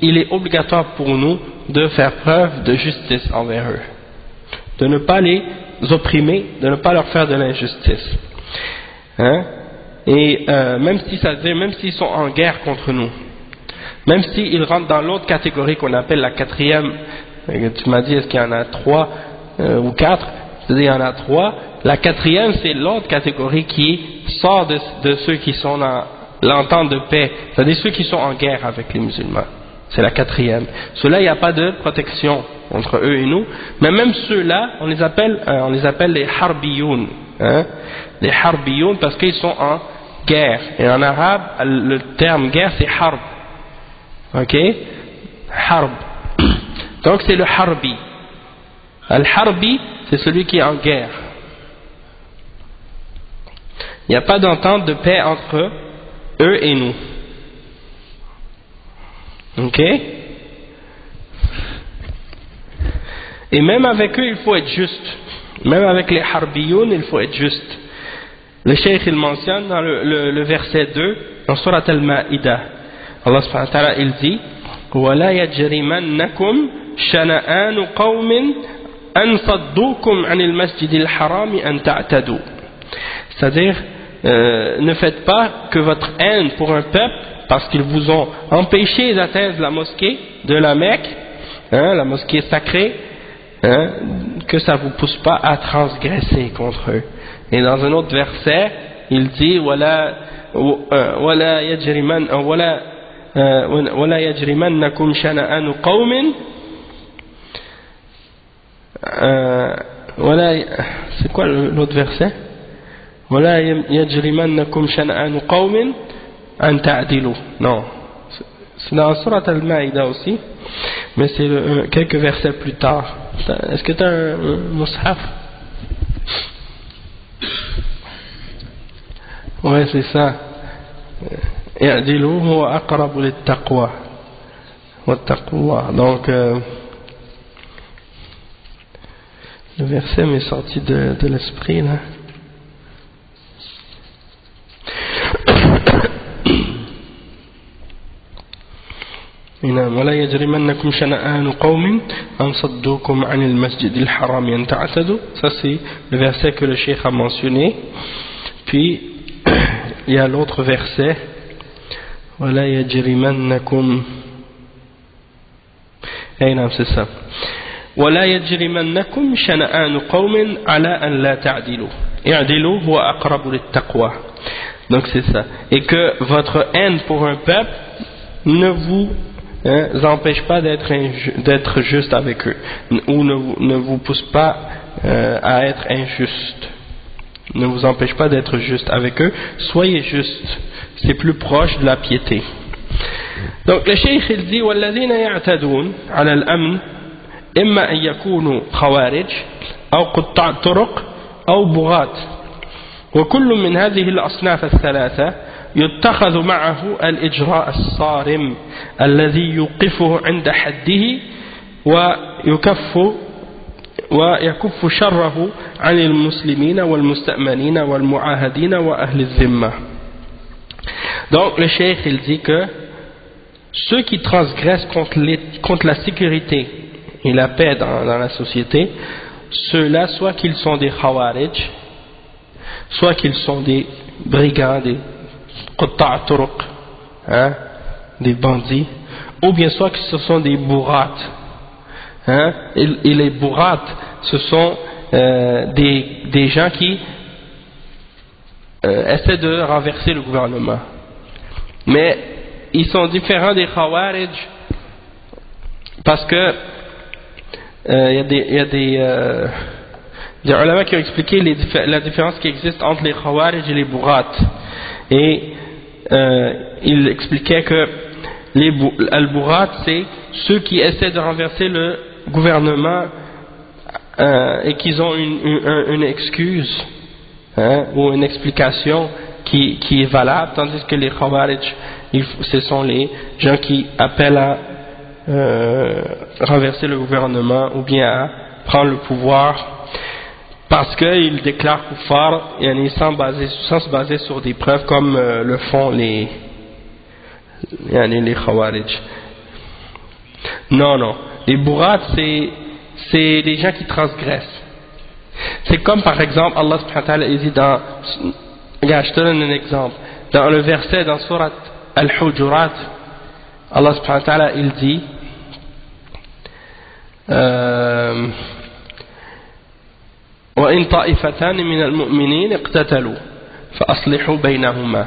il est obligatoire pour nous de faire preuve de justice envers eux, de ne pas les opprimer, de ne pas leur faire de l'injustice. Hein? Et même si ça veut dire, même s'ils sont en guerre contre nous, même s'ils rentrent dans l'autre catégorie qu'on appelle la quatrième, tu m'as dit est-ce qu'il y en a 3 ou 4, c'est-à-dire il y en a 3, la quatrième c'est l'autre catégorie qui sort de ceux qui sont dans l'entente de paix, c'est-à-dire ceux qui sont en guerre avec les musulmans, c'est la quatrième. Ceux-là il n'y a pas de protection entre eux et nous, mais même ceux-là on les appelle les harbiyoun, hein? Les harbiyoun parce qu'ils sont en guerre, et en arabe le terme guerre c'est harb, ok, harb, donc c'est le harbi. Al-harbi c'est celui qui est en guerre. Il n'y a pas d'entente de paix entre eux et nous, ok. Et même avec eux il faut être juste, même avec les harbiyoun il faut être juste. Le cheikh il mentionne dans le verset 2 dans Surat Al-Ma'idah, Allah subhanahu wa ta'ala il dit وَلَا يَجْرِمَنَّكُمْ شَنَآنُ قَوْمٍ أَنْ صَدُّوكُمْ عَنِ الْمَسْجِدِ الْحَرَامِ أَنْ تَعْتَدُوا, c'est-à-dire ne faites pas que votre haine pour un peuple parce qu'ils vous ont empêché d'atteindre la mosquée de la Mecque, hein, la mosquée sacrée, hein, que ça vous pousse pas à transgresser contre eux. Et dans un autre verset, il dit ولا يجرمنكم شنآن قوم c'est quoi l'autre verset? ولا يجرمنكم شنآن قوم أن تعدلوا. Non, c'est dans Surat Al-Ma'idah aussi, mais c'est quelques versets plus tard. Est-ce que tu as un mushaf? Ouais, c'est ça. اعدلوا هو أقرب للتقوى واتقوا الله. Donc le verset m'est sorti de l'esprit là. ولا يجرمنكم شنآن قوم أن صدوكم عن المسجد الحرام أن تعتدوا. Ça c'est le verset que le cheikh a mentionné. Puis il y a l'autre verset ولا يجرمنكم, نعم c'est ça, ولا يجرمنكم شنآن قوم على أن لا تعدلوا اعدلوا هو أقرب للتقوى. Donc c'est ça, et que votre haine pour un peuple ne vous empêche pas d'être juste avec eux, ou ne vous pousse pas à être injuste, ne vous empêche pas d'être juste avec eux. Soyez juste, c'est plus proche de la piété. Donc le cheikh il dit والذين يعتدون على الأمن إما أن يكونوا خوارج أو قطاع طرق أو بغاة، وكل من هذه الأصناف الثلاثة يتخذ معه الإجراء الصارم الذي يوقفه عند حده ويكف شره عن المسلمين والمستأمنين والمعاهدين وأهل الذمة. Donc le cheikh il dit que ceux qui transgressent contre la sécurité et la paix dans la société, ceux-là soit qu'ils sont des khawarij, soit qu'ils sont des brigands, des qutta' turuq, hein, des bandits, ou bien soit que ce sont des bourrats, hein, et les bourrats ce sont des gens qui essaient de renverser le gouvernement, mais ils sont différents des khawarij parce que il y a des ulama qui ont expliqué la différence qui existe entre les khawarij et les bourrats, et ils expliquaient que les al-bourrat c'est ceux qui essaient de renverser le gouvernement et qu'ils ont une excuse, hein, ou une explication qui est valable, tandis que les khawarij ce sont les gens qui appellent à renverser le gouvernement ou bien à prendre le pouvoir parce qu'ils déclarent kuffar sans se baser sur des preuves comme le font les khawarij. Non, les bourrats c'est des gens qui transgressent. C'est comme par exemple Allah subhanahu wa ta'ala dit dans Regarde, je te donne un exemple. Dans le verset dans Surat Al-Hujurat, Allah subhanahu wa ta'ala, il dit وَإِن طَائِفَتَانِ مِنَ الْمُؤْمِنِينَ اقْتَتَلُوا فَأَصْلِحُوا بَيْنَهُمَا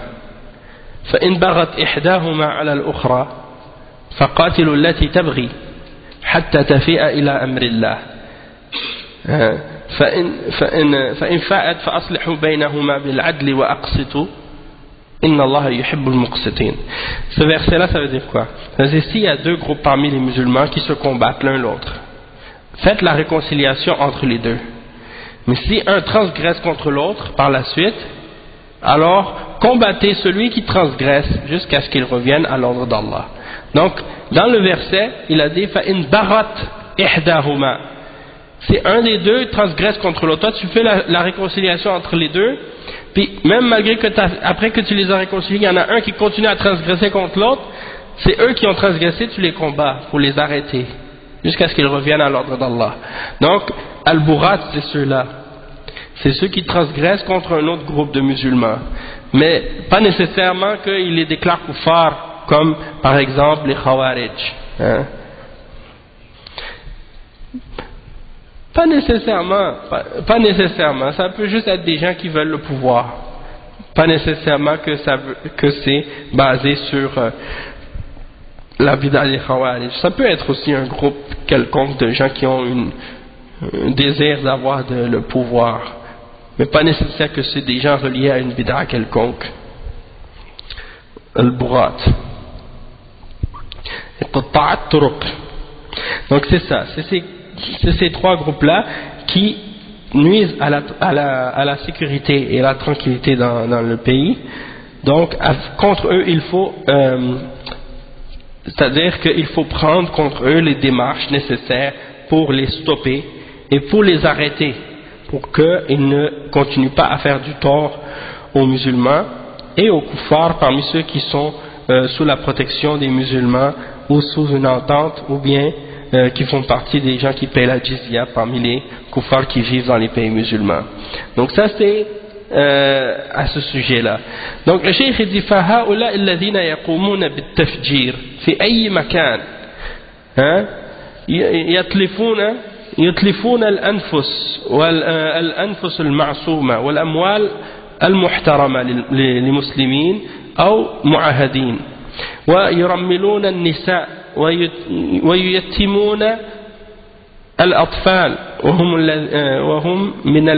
فإن بغت إحداهما على الأخرى فقاتلوا التي تبغي حتى تفيء إلى أمر الله فإن فاءت فأصلحوا بينهما بالعدل وأقسطوا إن الله يحب المقسطين. Ce verset là, ça veut dire quoi? Ça veut dire s'il y a deux groupes parmi les musulmans qui se combattent l'un l'autre, faites la réconciliation entre les deux. Mais si un transgresse contre l'autre par la suite, alors combattez celui qui transgresse jusqu'à ce qu'il revienne à l'ordre d'Allah. Donc, dans le verset, il a dit فَإِن بَغَتْ إِحْدَاهُمَا. Si un des deux transgresse contre l'autre, toi tu fais la réconciliation entre les deux, puis même malgré que après que tu les as réconciliés, il y en a un qui continue à transgresser contre l'autre, c'est eux qui ont transgressé, tu les combats pour les arrêter jusqu'à ce qu'ils reviennent à l'ordre d'Allah. Donc, Al-Burat, c'est ceux-là. C'est ceux qui transgressent contre un autre groupe de musulmans. Mais pas nécessairement qu'ils les déclarent kuffar, comme par exemple les Khawarij. Hein? Pas nécessairement. Ça peut juste être des gens qui veulent le pouvoir. Pas nécessairement que c'est basé sur la bid'a des Khawarij. Ça peut être aussi un groupe quelconque de gens qui ont un désir d'avoir le pouvoir. Mais pas nécessaire que c'est des gens reliés à une bid'a quelconque. Al-Burat. Donc c'est ça, c'est ces trois groupes-là qui nuisent à la sécurité et à la tranquillité dans le pays. Donc contre eux, il faut, c'est-à-dire qu'il faut prendre contre eux les démarches nécessaires pour les stopper et pour les arrêter, pour qu'ils ne continuent pas à faire du tort aux musulmans et aux kuffars parmi ceux qui sont sous la protection des musulmans ou sous une entente, ou bien qui font partie des gens qui paient la jizya parmi les kuffars qui vivent dans les pays musulmans. Donc ça c'est à ce sujet-là. Donc le cheikh dit فَهَؤُلَاءِ الَّذِينَ يَقُومُونَ بِالتَّفْجِيرِ في أي مكان يتلفون الأنفس المعصومة والأموال المحترمة للمسلمين أو معاهدين ويرملون النساء ويتمون الأطفال وهم من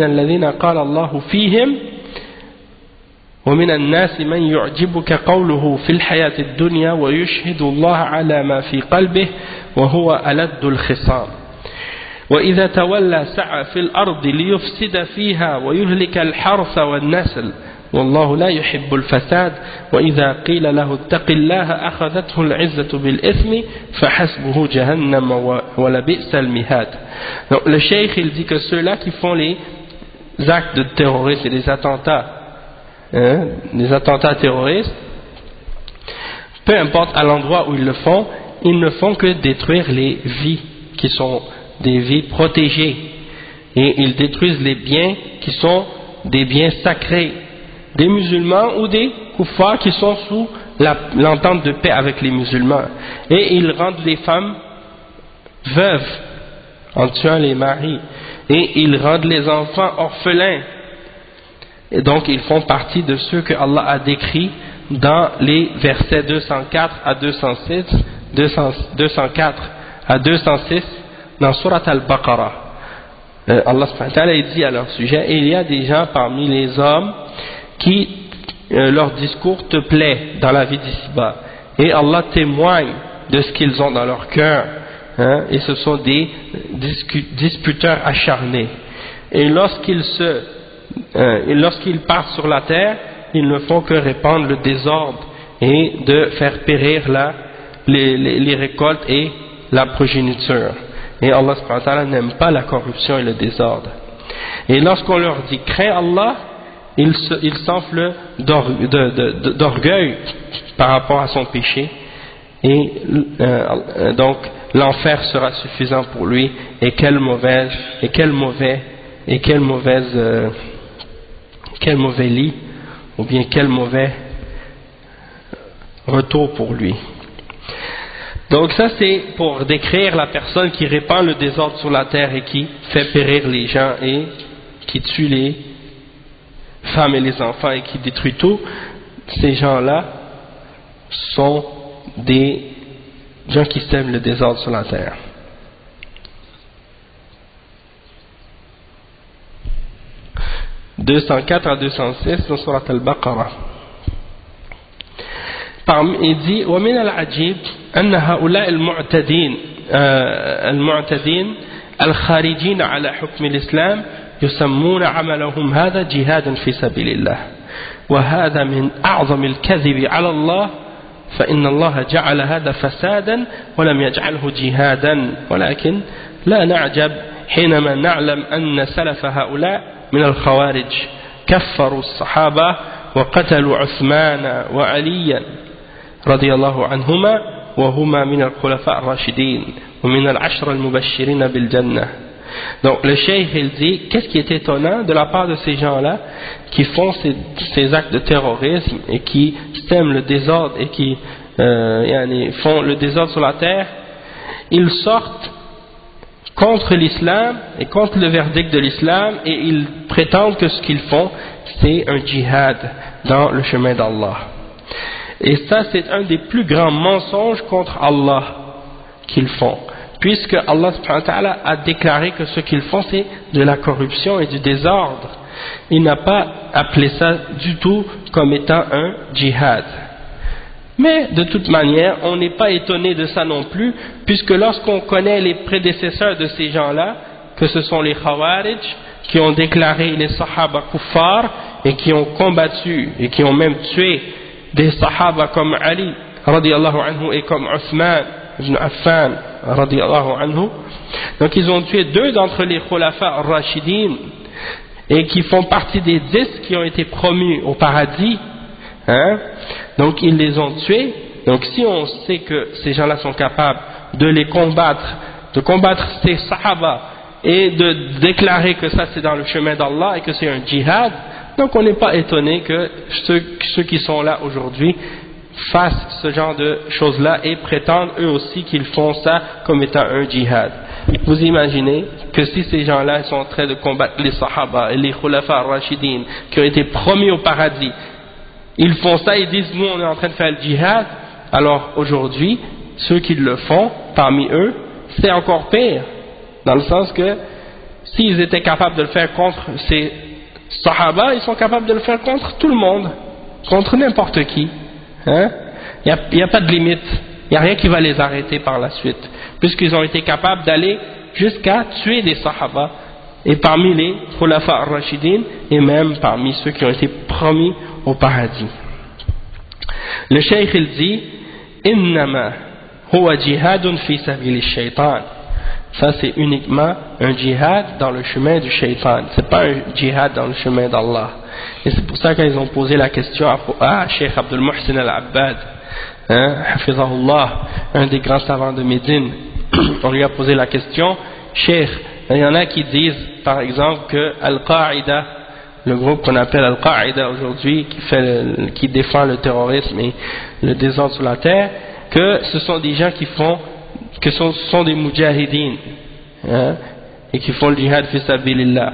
الذين قال الله فيهم ومن الناس من يعجبك قوله في الحياة الدنيا ويشهد الله على ما في قلبه وهو ألد الخصام وإذا تولى سعى في الأرض ليفسد فيها ويهلك الحرث والنسل والله لا يحب الفساد وإذا قيل له اتق الله أخذته العزة بالإثم فحسبه جهنم ولبئس المهاد. Donc le cheikh il dit que ceux-là qui font les actes de terrorisme et des attentats, des attentats terroristes, peu importe à l'endroit où ils le font, ils ne font que détruire les vies qui sont des vies protégées, et ils détruisent les biens qui sont des biens sacrés des musulmans ou des kuffars qui sont sous l'entente de paix avec les musulmans, et ils rendent les femmes veuves en tuant les maris, et ils rendent les enfants orphelins, et donc ils font partie de ceux que Allah a décrits dans les versets 204 à 206, 204 à 206 dans Surat Al-Baqarah. Allah subhanahu wa ta'ala dit à leur sujet: il y a des gens parmi les hommes qui leur discours te plaît dans la vie d'ici-bas, et Allah témoigne de ce qu'ils ont dans leur cœur, et ce sont des disputeurs acharnés, et lorsqu'ils partent sur la terre, ils ne font que répandre le désordre et de faire périr les récoltes et la progéniture. Et Allah subhanahu wa ta'ala n'aime pas la corruption et le désordre. Et lorsqu'on leur dit crains Allah, ils s'enflent d'orgueil par rapport à son péché, et donc l'enfer sera suffisant pour lui, et quelle mauvaise quel mauvais lit, ou bien quel mauvais retour pour lui. Donc ça c'est pour décrire la personne qui répand le désordre sur la terre et qui fait périr les gens et qui tue les femmes et les enfants et qui détruit tout. Ces gens-là sont des gens qui sèment le désordre sur la terre. « 204 à 206 dans Surat Al-Baqarah. Il dit ومن العجيب أن هؤلاء المعتدين الخارجين على حكم الإسلام يسمون عملهم هذا جهادا في سبيل الله وهذا من أعظم الكذب على الله فإن الله جعل هذا فسادا ولم يجعله جهادا ولكن لا نعجب حينما نعلم أن سلف هؤلاء من الخوارج كفروا الصحابة وقتلوا عثمان وعليا رضي الله عنهما وهما من الخلفاء الراشدين ومن العشر المبشرين بالجنة. Donc le cheikh il dit qu'est-ce qui est étonnant de la part de ces gens-là qui font ces actes de terrorisme et qui sèment le désordre et qui font le désordre sur la terre. Ils sortent contre l'islam et contre le verdict de l'islam et ils prétendent que ce qu'ils font c'est un djihad dans le chemin d'Allah. Et ça c'est un des plus grands mensonges contre Allah qu'ils font, puisque Allah subhanahu wa ta'ala a déclaré que ce qu'ils font c'est de la corruption et du désordre. Il n'a pas appelé ça du tout comme étant un djihad. Mais de toute manière, on n'est pas étonné de ça non plus, puisque lorsqu'on connaît les prédécesseurs de ces gens-là, que ce sont les Khawarij, qui ont déclaré les Sahaba kuffar, et qui ont combattu, et qui ont même tué des Sahaba comme Ali, radiyallahu anhu, et comme Uthman ibn Affan, radiyallahu anhu. Donc ils ont tué 2 d'entre les Khulafa al-Rashidin, et qui font partie des 10 qui ont été promus au paradis. Donc ils les ont tués. Donc si on sait que ces gens-là sont capables de les combattre, de combattre ces Sahaba et de déclarer que ça c'est dans le chemin d'Allah et que c'est un djihad, donc on n'est pas étonné que ceux qui sont là aujourd'hui fassent ce genre de choses-là et prétendent eux aussi qu'ils font ça comme étant un djihad. Vous imaginez que si ces gens-là sont en train de combattre les Sahaba et les Khulafa al-Rashidin qui ont été promis au paradis, ils font ça, ils disent nous on est en train de faire le djihad, alors aujourd'hui ceux qui le font parmi eux c'est encore pire, dans le sens que s'ils étaient capables de le faire contre ces Sahaba, ils sont capables de le faire contre tout le monde, contre n'importe qui. Il n'y a pas de limite, il n'y a rien qui va les arrêter par la suite, puisqu'ils ont été capables d'aller jusqu'à tuer des Sahaba, et parmi les Khulafa al-Rashidin, et même parmi ceux qui ont été promis au paradis. Le cheikh il dit innama huwa jihadun fi sabil shaitan. Ça c'est uniquement un djihad dans le chemin du shaitan, c'est pas un djihad dans le chemin d'Allah. Et c'est pour ça qu'ils ont posé la question à Cheikh Abdul Muhsin al-Abbad, hafizahullah, un des grands savants de Médine. On lui a posé la question, Cheikh, il y en a qui disent par exemple que Al-Qaïda, le groupe qu'on appelle Al-Qaïda aujourd'hui, qui défend le terrorisme et le désordre sur la terre, que ce sont des gens qui font, que ce sont des mujahidines, et qui font le djihad fi sabilillah.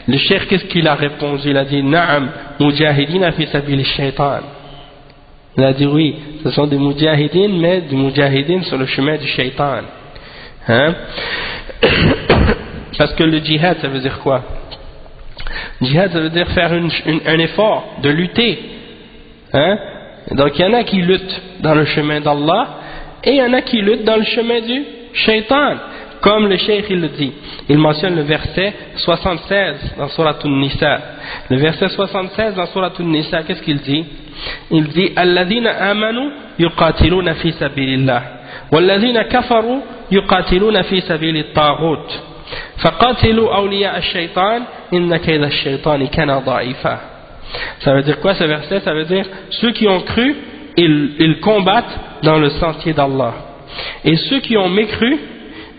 Le cheikh, qu'est-ce qu'il a répondu? Il a dit Na'am, mujahidina fi sabili shaitan. Il a dit oui, ce sont des mujahidines, mais des mujahidines sur le chemin du shaitan. Parce que le djihad, ça veut dire quoi? Djihad, ça veut dire faire un effort, de lutter. Donc il y en a qui luttent dans le chemin d'Allah, et il y en a qui luttent dans le chemin du shaitan. Comme le cheikh il le dit, il mentionne le verset 76 dans Surat An-Nisa. Le verset 76 dans Surat An-Nisa, qu'est-ce qu'il dit? Il dit Alladhina amanu yuqatiluna fi sabilillah walladhina kafaru yuqatiluna fi sabili at-taghut faqatilu awliya ash-shaytan inna kayda ash-shaytani kana da'ifa. Ça veut dire quoi ce verset? Ça veut dire ceux qui ont cru, ils combattent dans le sentier d'Allah, et ceux qui ont mécru,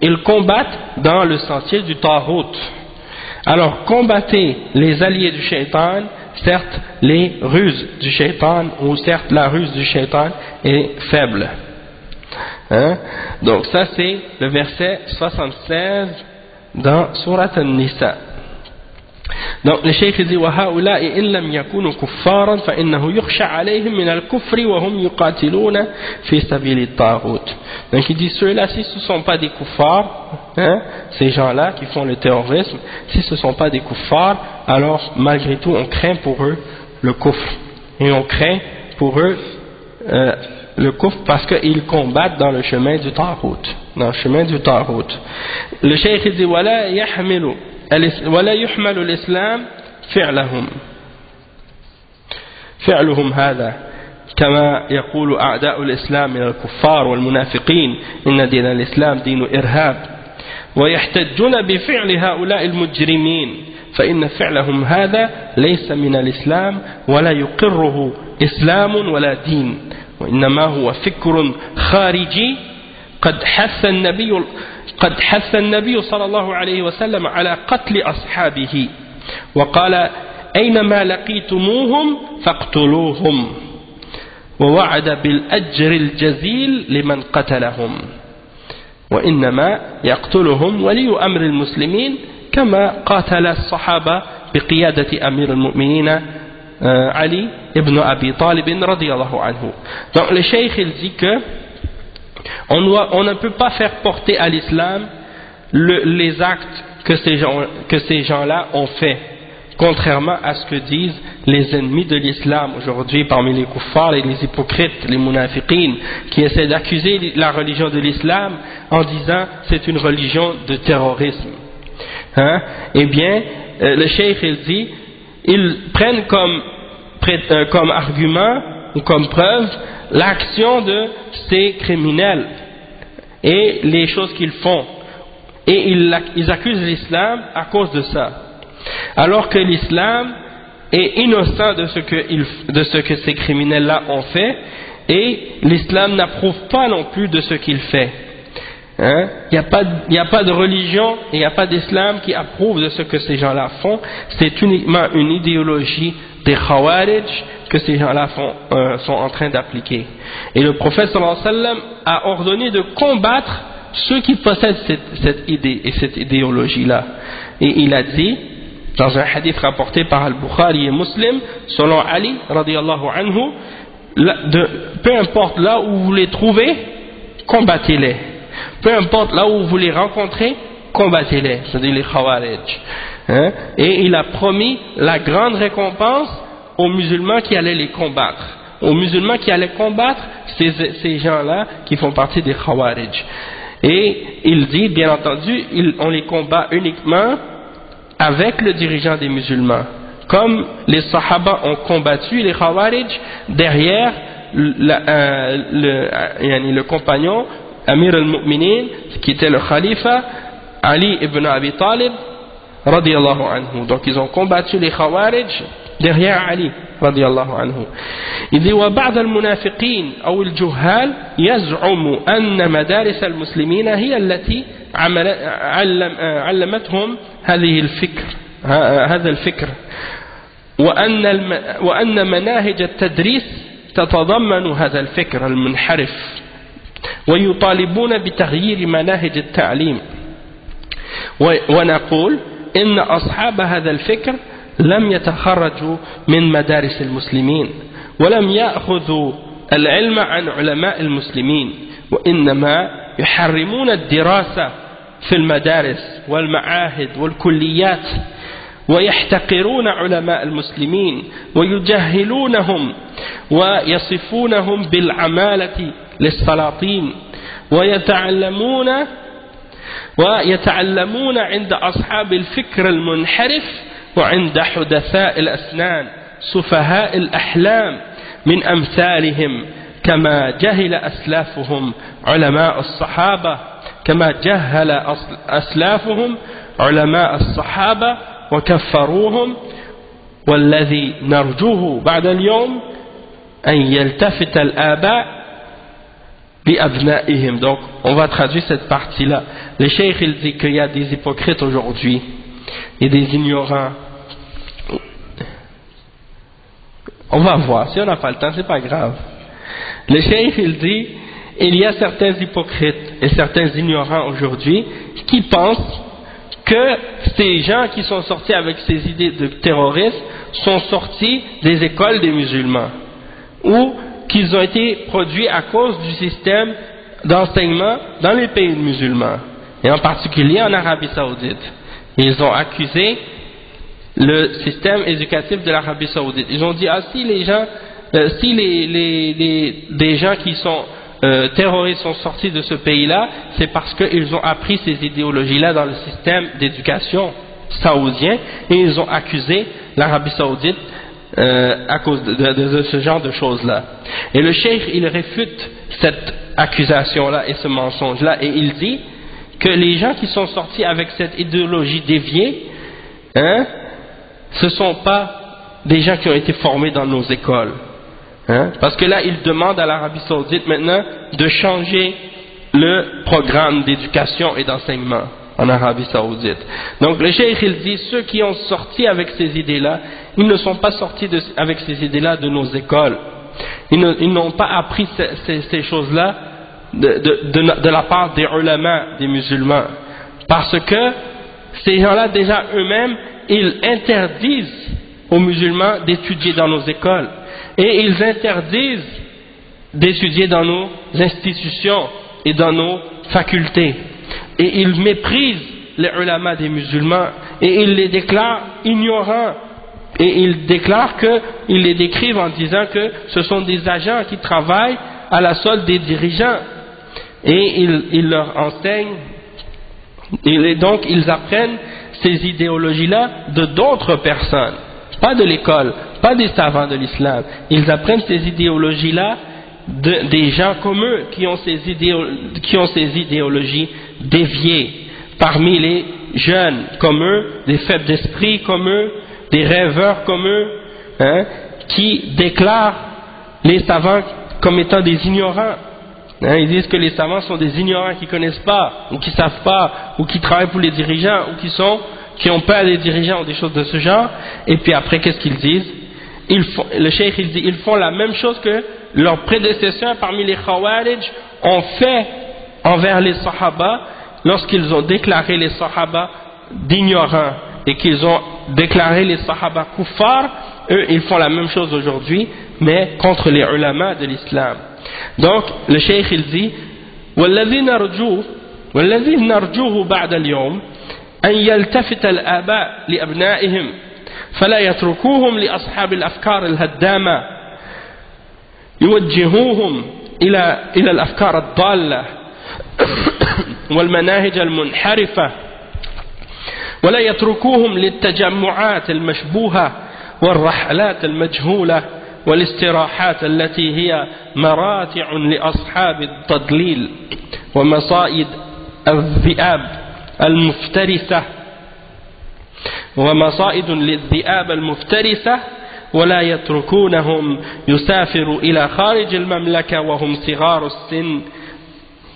ils combattent dans le sentier du Taghut. Alors combattez les alliés du shaitan, certes les ruses du shaitan, ou certes la ruse du shaitan est faible. Hein? Donc ça c'est le verset 76 dans Surat An-Nisa. Donc le cheikh dit وَهَؤُلَاءِ إِن لَمْ يَكُونُوا كُفَّارًا فَإِنَّهُ يُخْشَى عَلَيْهِمْ مِنَ الْكُفْرِ وَهُمْ يُقَاتِلُونَ فِي سَبِيلِ الطَّاغُوتِ. Donc il dit ceux-là, si ce ne sont pas des kuffars, hein, ces gens-là qui font le terrorisme, si ce ne sont pas des kuffars, alors malgré tout on craint pour eux le kufr. Et on craint pour eux le kufr parce qu'ils combattent dans le chemin du Taghut. Dans le chemin du Taghut. Le cheikh dit وَلَا يحمل الإسلام فعلهم هذا كما يقول أعداء الإسلام من الكفار والمنافقين إن دين الإسلام دين إرهاب ويحتجون بفعل هؤلاء المجرمين فإن فعلهم هذا ليس من الإسلام ولا يقره إسلام ولا دين وإنما هو فكر خارجي قد حث النبي صلى الله عليه وسلم على قتل أصحابه وقال أينما لقيتموهم فاقتلوهم ووعد بالأجر الجزيل لمن قتلهم وإنما يقتلهم ولي أمر المسلمين كما قاتل الصحابة بقيادة أمير المؤمنين علي ibn Abi Talib radiyallahu anhu. Donc le cheikh il dit que on ne peut pas faire porter à l'islam les actes que ces gens-là ont fait, contrairement à ce que disent les ennemis de l'islam aujourd'hui parmi les kuffars et les hypocrites, les munafiqines, qui essaient d'accuser la religion de l'islam en disant c'est une religion de terrorisme. Hein? Eh bien, le cheikh il dit, ils prennent comme argument ou comme preuve l'action de ces criminels et les choses qu'ils font, et ils accusent l'islam à cause de ça, alors que l'islam est innocent de ce que ces criminels-là ont fait, et l'islam n'approuve pas non plus de ce qu'il fait. Hein? Il n'y a pas de religion et il n'y a pas d'islam qui approuve de ce que ces gens-là font. C'est uniquement une idéologie des Khawarij que ces gens-là sont en train d'appliquer. Et le prophète sallallahu alayhi wa sallam a ordonné de combattre ceux qui possèdent cette idée et cette idéologie-là. Et il a dit, dans un hadith rapporté par Al-Bukhari et Muslim, selon Ali radiyallahu anhu, peu importe là où vous les trouvez, combattez-les. Peu importe là où vous les rencontrez, combattez-les, c'est-à-dire les Khawarij. Hein? Et il a promis la grande récompense aux musulmans qui allaient les combattre. Aux musulmans qui allaient combattre ces gens-là qui font partie des Khawarij. Et il dit, bien entendu, on les combat uniquement avec le dirigeant des musulmans. Comme les Sahaba ont combattu les Khawarij derrière le compagnon Amir al-Mu'minin, qui était le khalifa Ali ibn Abi Talib radiyallahu anhu. Donc ils ont combattu les Khawarij derrière Ali radiyallahu anhu. Il dit وبعض المنافقين أو الجهال يزعم أن مدارس المسلمين هي التي علمتهم هذا الفكر وأن مناهج التدريس تتضمن هذا الفكر المنحرف ويطالبون بتغيير مناهج التعليم ونقول إن أصحاب هذا الفكر لم يتخرجوا من مدارس المسلمين ولم يأخذوا العلم عن علماء المسلمين وإنما يحرمون الدراسة في المدارس والمعاهد والكليات ويحتقرون علماء المسلمين ويجهلونهم ويصفونهم بالعمالة للسلاطين ويتعلمون عند أصحاب الفكر المنحرف وعند حدثاء الأسنان سفهاء الأحلام من أمثالهم كما جهل أسلافهم علماء الصحابة كما جهل أسلافهم علماء الصحابة وكفروهم والذي نرجوه بعد اليوم أن يلتفت الآباء بأبنائهم. Donc on va traduire cette partie-là. Le cheikh il dit qu'il y a des hypocrites aujourd'hui et des ignorants On va voir, si on n'a pas le temps, c'est pas grave. Le cheikh, il dit, il y a certains hypocrites et certains ignorants aujourd'hui qui pensent que ces gens qui sont sortis avec ces idées de terrorisme sont sortis des écoles des musulmans, ou qu'ils ont été produits à cause du système d'enseignement dans les pays musulmans, et en particulier en Arabie Saoudite. Ils ont accusé le système éducatif de l'Arabie Saoudite. Ils ont dit, ah, si les gens, des gens qui sont terroristes sont sortis de ce pays-là, c'est parce qu'ils ont appris ces idéologies-là dans le système d'éducation saoudien, et ils ont accusé l'Arabie Saoudite à cause de ce genre de choses-là. Et le cheikh, il réfute cette accusation-là et ce mensonge-là, et il dit que les gens qui sont sortis avec cette idéologie déviée, ce ne sont pas des gens qui ont été formés dans nos écoles. Parce que là, il demande à l'Arabie Saoudite maintenant de changer le programme d'éducation et d'enseignement en Arabie Saoudite. Donc le cheikh, il dit, ceux qui ont sorti avec ces idées-là, ils ne sont pas sortis avec ces idées-là de nos écoles. Ils n'ont pas appris ces choses-là de la part des ulama, des musulmans. Parce que ces gens-là, déjà eux-mêmes, ils interdisent aux musulmans d'étudier dans nos écoles. Et ils interdisent d'étudier dans nos institutions et dans nos facultés. Et ils méprisent les ulama des musulmans et ils les déclarent ignorants. Et ils déclarent ils les décrivent en disant que ce sont des agents qui travaillent à la solde des dirigeants. Et ils leur enseignent, et donc ils apprennent ces idéologies-là de d'autres personnes, pas de l'école, pas des savants de l'islam. Ils apprennent ces idéologies-là des gens comme eux qui ont ces idéologies déviées, parmi les jeunes comme eux, des faibles d'esprit comme eux, des rêveurs comme eux, qui déclarent les savants comme étant des ignorants. Ils disent que les savants sont des ignorants qui ne connaissent pas, ou qui ne savent pas, ou qui travaillent pour les dirigeants, ou qui ont peur des dirigeants, ou des choses de ce genre. Et puis après, qu'est-ce qu'ils disent? Le cheikh, il dit, ils font la même chose que leurs prédécesseurs parmi les Khawarij ont fait envers les Sahaba lorsqu'ils ont déclaré les Sahaba d'ignorants et qu'ils ont déclaré les Sahaba kuffar. Eux, ils font la même chose aujourd'hui, mais contre les ulama de l'islam. Donc, le cheikh, il dit, والذي نرجوه بعد اليوم أن يلتفت الآباء لأبنائهم فلا يتركوهم لأصحاب الأفكار الهدامة يوجهوهم إلى الأفكار الضالة والمناهج المنحرفة ولا يتركوهم للتجمعات المشبوهة والرحلات المجهولة والاستراحات التي هي مراتع لأصحاب التضليل ومصائد الذئاب المفترسة ومصائد للذئاب المفترسة ولا يتركونهم يسافروا إلى خارج المملكة وهم صغار السن.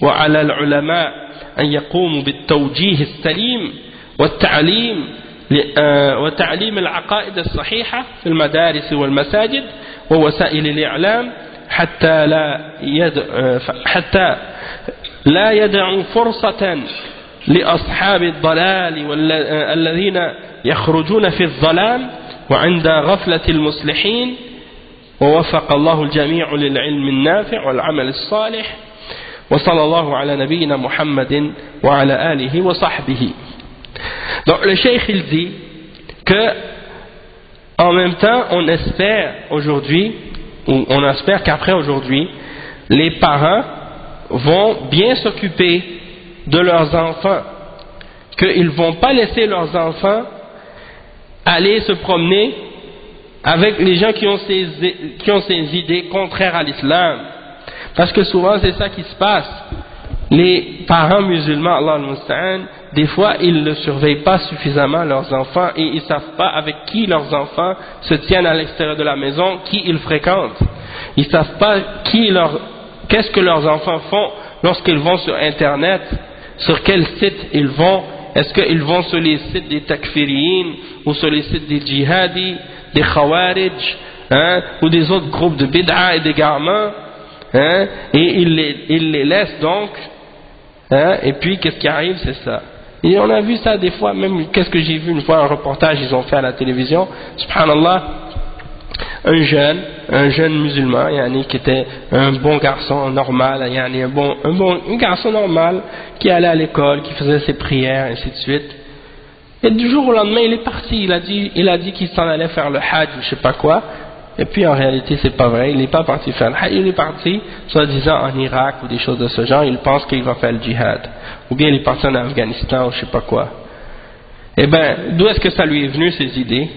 وعلى العلماء أن يقوموا بالتوجيه السليم وتعليم العقائد الصحيحة في المدارس والمساجد ووسائل الإعلام حتى لا يدعوا فرصة لأصحاب الضلال الذين يخرجون في الظلام وعند غفلة المصلحين. ووفق الله الجميع للعلم النافع والعمل الصالح وصلى الله على نبينا محمد وعلى آله وصحبه. Donc le cheikh, il dit que en même temps on espère aujourd'hui, ou on espère qu'après aujourd'hui, les parents vont bien s'occuper de leurs enfants, qu'ils ne vont pas laisser leurs enfants aller se promener avec les gens qui ont ces idées contraires à l'islam. Parce que souvent c'est ça qui se passe. Les parents musulmans, Allah al-Musta'an, des fois ils ne surveillent pas suffisamment leurs enfants et ils ne savent pas avec qui leurs enfants se tiennent à l'extérieur de la maison, qui ils fréquentent. Ils ne savent pas qu'est-ce que leurs enfants font lorsqu'ils vont sur internet, sur quel site ils vont. Est-ce qu'ils vont sur les sites des takfiriyin ou sur les sites des djihadis, des khawarij, hein, ou des autres groupes de bid'a et d'égarements, hein, et ils les laissent donc, hein, et puis qu'est-ce qui arrive, c'est ça. Et on a vu ça des fois, même qu'est-ce que j'ai vu une fois, un reportage ils ont fait à la télévision, subhanallah, un jeune musulman, yani, qui était un bon garçon normal, yani, un garçon normal, qui allait à l'école, qui faisait ses prières, ainsi de suite. Et du jour au lendemain, il est parti, il a dit qu'il s'en allait faire le hajj ou je sais pas quoi, et puis en réalité c'est pas vrai, il n'est pas parti faire le hajj, il est parti, soi-disant en Irak ou des choses de ce genre, il pense qu'il va faire le djihad, ou bien il est parti en Afghanistan ou je sais pas quoi. Eh ben, d'où est-ce que ça lui est venu ces idées?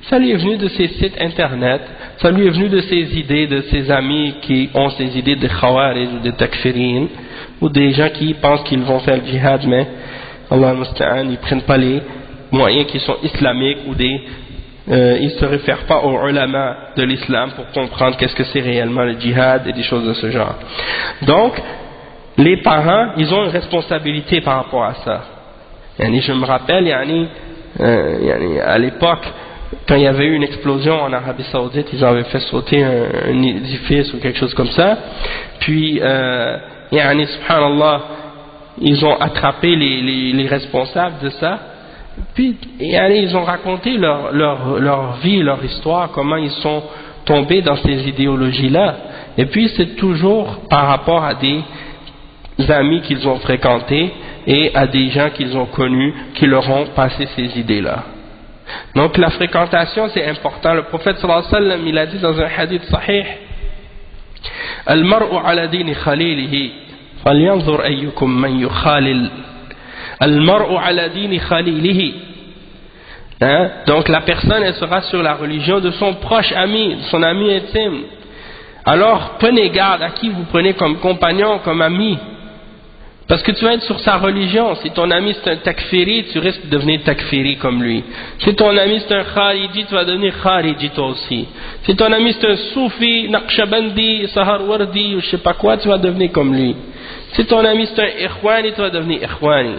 Ça lui est venu de ses sites internet, ça lui est venu de ses idées, de ses amis qui ont ces idées de khawarij ou de takfirin, ou des gens qui pensent qu'ils vont faire le djihad, mais Allah musta'an, ils prennent pas les moyens qui sont islamiques, ou ils se réfèrent pas aux ulama de l'islam pour comprendre qu'est-ce que c'est réellement le djihad et des choses de ce genre. Donc, les parents, ils ont une responsabilité par rapport à ça. Yani, je me rappelle, à l'époque, quand il y avait eu une explosion en Arabie Saoudite, ils avaient fait sauter un édifice ou quelque chose comme ça. Puis, subhanallah, ils ont attrapé les responsables de ça. Puis, ils ont raconté leur vie, leur histoire, comment ils sont tombés dans ces idéologies-là. Et puis, c'est toujours par rapport à des amis qu'ils ont fréquentés et à des gens qu'ils ont connus qui leur ont passé ces idées-là. Donc la fréquentation c'est important. Le prophète sallallahu alayhi wa sallam il a dit dans un hadith sahih, Al-mar'u ala dini khalilihi falyanzur ayyukum man yukhalil. Al-mar'u ala dini khalilihi. Donc la personne elle sera sur la religion de son proche ami, de son ami intime. Alors prenez garde à qui vous prenez comme compagnon, comme ami. Parce que tu vas être sur sa religion. Si ton ami c'est un takfiri, tu risques de devenir takfiri comme lui. Si ton ami c'est un khariji, tu vas devenir khariji toi aussi. Si ton ami c'est un soufi, naqshbandi, saharwardi, ou je sais pas quoi, tu vas devenir comme lui. Si ton ami c'est un ikhwani, tu vas devenir ikhwani.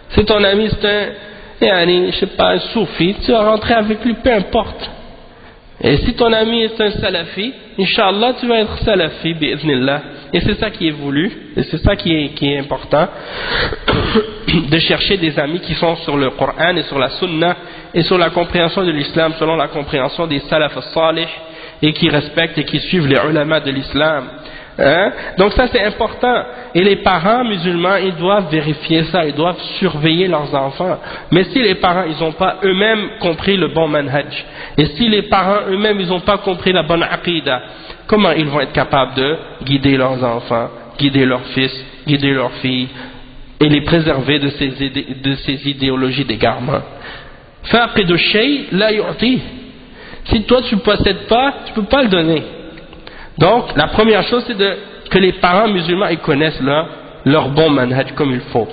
Si ton ami c'est je sais pas, un soufi, tu vas rentrer avec lui, peu importe. Et si ton ami est un salafi, Inch'Allah, tu vas être salafi, bi'idhnillah. Et c'est ça qui est voulu, et c'est ça qui est important, de chercher des amis qui sont sur le Coran et sur la Sunna, et sur la compréhension de l'islam, selon la compréhension des salaf salih, et qui respectent et qui suivent les ulama de l'islam. Donc ça c'est important, et les parents musulmans ils doivent vérifier ça, ils doivent surveiller leurs enfants. Mais si les parents ils n'ont pas eux-mêmes compris le bon manhaj, et si les parents eux-mêmes ils n'ont pas compris la bonne aqidah, comment ils vont être capables de guider leurs enfants, guider leurs fils, guider leurs filles, et les préserver de ces idéologies d'égarement? Faqidu shay la yu'ti. Si toi tu ne possèdes pas, tu ne peux pas le donner. Donc, la première chose, c'est que les parents musulmans ils connaissent leur bon manhaj comme il faut.